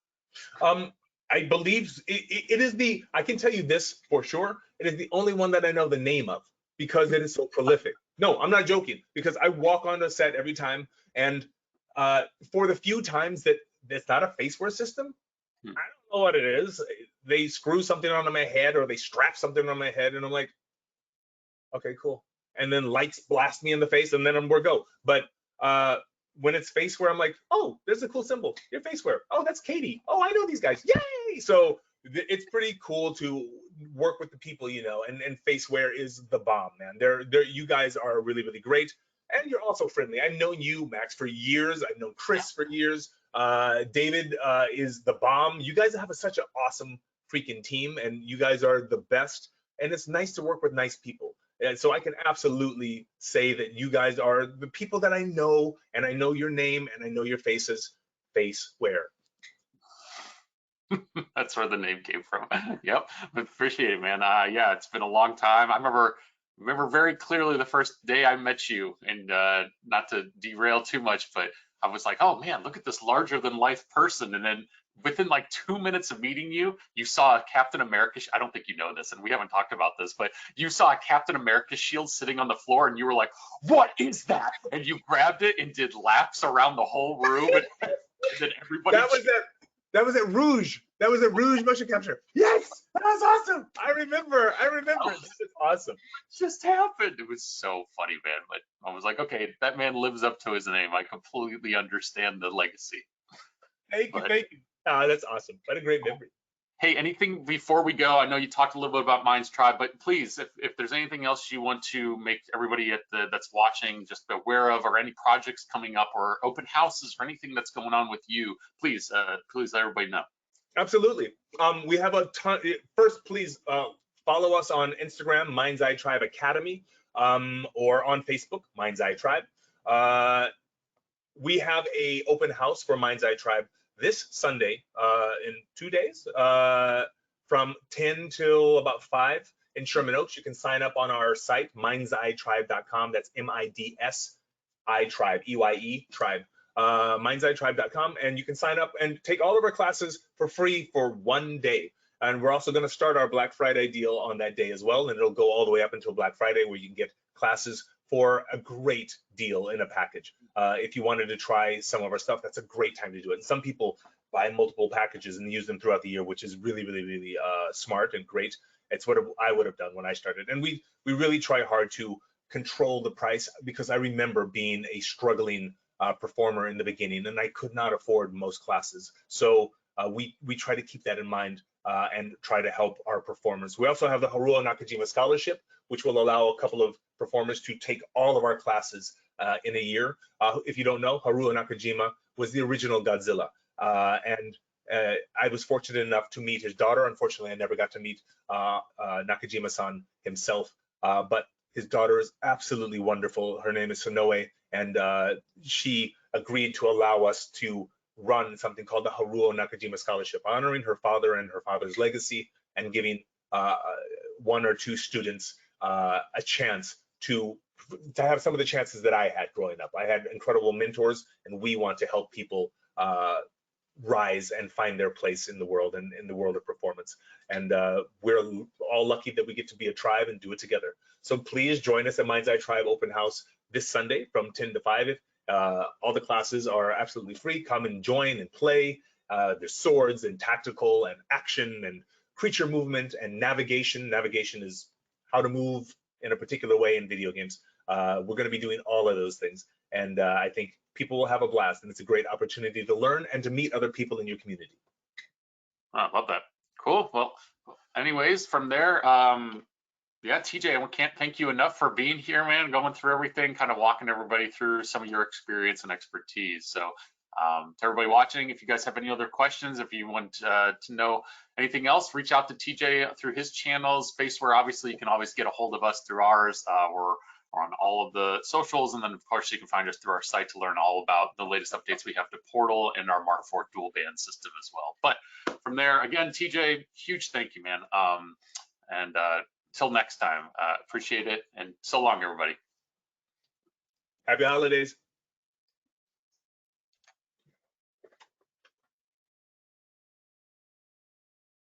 [SPEAKER 2] I believe it is I can tell you this for sure, it is the only one that I know the name of because it is so prolific. No, I'm not joking, because I walk on the set every time, and for the few times that it's not a Faceware system, I don't know what it is. They screw something onto my head or they strap something on my head, and I'm like, okay, cool. And then lights blast me in the face, and then we're go. But when it's Faceware, I'm like, oh, there's a cool symbol. Your Faceware. Oh, that's Katie. Oh, I know these guys. Yay! So it's pretty cool to work with the people, you know. And Faceware is the bomb, man. You guys are really, really great, and you're also friendly. I've known you, Max, for years. I've known Chris for years. David is the bomb. You guys have such an awesome freaking team, and you guys are the best. And it's nice to work with nice people. And so I can absolutely say that you guys are the people that I know, and I know your name and I know your faces. Faceware.
[SPEAKER 1] That's where the name came from. Yep, appreciate it, man. Yeah, it's been a long time. I remember very clearly the first day I met you, and not to derail too much, but I was like, oh man, look at this larger than life person. And then within like 2 minutes of meeting you, you saw a Captain America. I don't think you know this, and we haven't talked about this, but you saw a Captain America shield sitting on the floor, and you were like, what is that? And you grabbed it and did laps around the whole room, and then everybody.
[SPEAKER 2] That was at Rouge. That was at Rouge motion capture. Yes, that was awesome. I remember. This is awesome.
[SPEAKER 1] It just happened. It was so funny, man. But I was like, okay, that man lives up to his name. I completely understand the legacy.
[SPEAKER 2] Thank you. Oh, that's awesome. What a great memory.
[SPEAKER 1] Hey, anything before we go? I know you talked a little bit about Mind's Tribe, but please, if there's anything else you want to make everybody that's watching just aware of, or any projects coming up, or open houses, or anything that's going on with you, please let everybody know.
[SPEAKER 2] Absolutely. We have a ton. First, please follow us on Instagram, Mind's Eye Tribe Academy, or on Facebook, Mind's Eye Tribe. We have a open house for Mind's Eye Tribe this Sunday, in 2 days, from 10 till about 5 in Sherman Oaks. You can sign up on our site, mindseyetribe.com. That's MIDS I Tribe, EYE Tribe, mindseyetribe.com. And you can sign up and take all of our classes for free for 1 day. And we're also going to start our Black Friday deal on that day as well. And it'll go all the way up until Black Friday, where you can get classes for a great deal in a package. If you wanted to try some of our stuff, that's a great time to do it. And some people buy multiple packages and use them throughout the year, which is really, really, really smart and great. It's what I would have done when I started. And we really try hard to control the price, because I remember being a struggling performer in the beginning, and I could not afford most classes. So we try to keep that in mind and try to help our performers. We also have the Haruo Nakajima Scholarship, which will allow a couple of performers to take all of our classes in a year. If you don't know, Haruo Nakajima was the original Godzilla. And I was fortunate enough to meet his daughter. Unfortunately, I never got to meet Nakajima-san himself, but his daughter is absolutely wonderful. Her name is Sonoe, and she agreed to allow us to run something called the Haruo Nakajima Scholarship, honoring her father and her father's legacy, and giving 1 or 2 students a chance to have some of the chances that I had growing up. I had incredible mentors, and we want to help people rise and find their place in the world and in the world of performance. And we're all lucky that we get to be a tribe and do it together. So please join us at Mind's Eye Tribe Open House this Sunday from 10 to 5. All the classes are absolutely free. Come and join and play. There's swords and tactical and action and creature movement and navigation. Navigation is how to move in a particular way in video games. We're going to be doing all of those things. And I think people will have a blast, and it's a great opportunity to learn and to meet other people in your community.
[SPEAKER 1] I love that. Cool. Well, anyways, from there, yeah, TJ, I can't thank you enough for being here, man, going through everything, kind of walking everybody through some of your experience and expertise. So to everybody watching, if you guys have any other questions, if you want to know anything else, reach out to TJ through his channels. Faceware, obviously, you can always get a hold of us through ours. We're on all of the socials, and then of course you can find us through our site to learn all about the latest updates we have to Portal and our Mark IV dual band system as well. But from there, again, TJ, huge thank you, man. And till next time, appreciate it, and so long, everybody.
[SPEAKER 2] Happy holidays.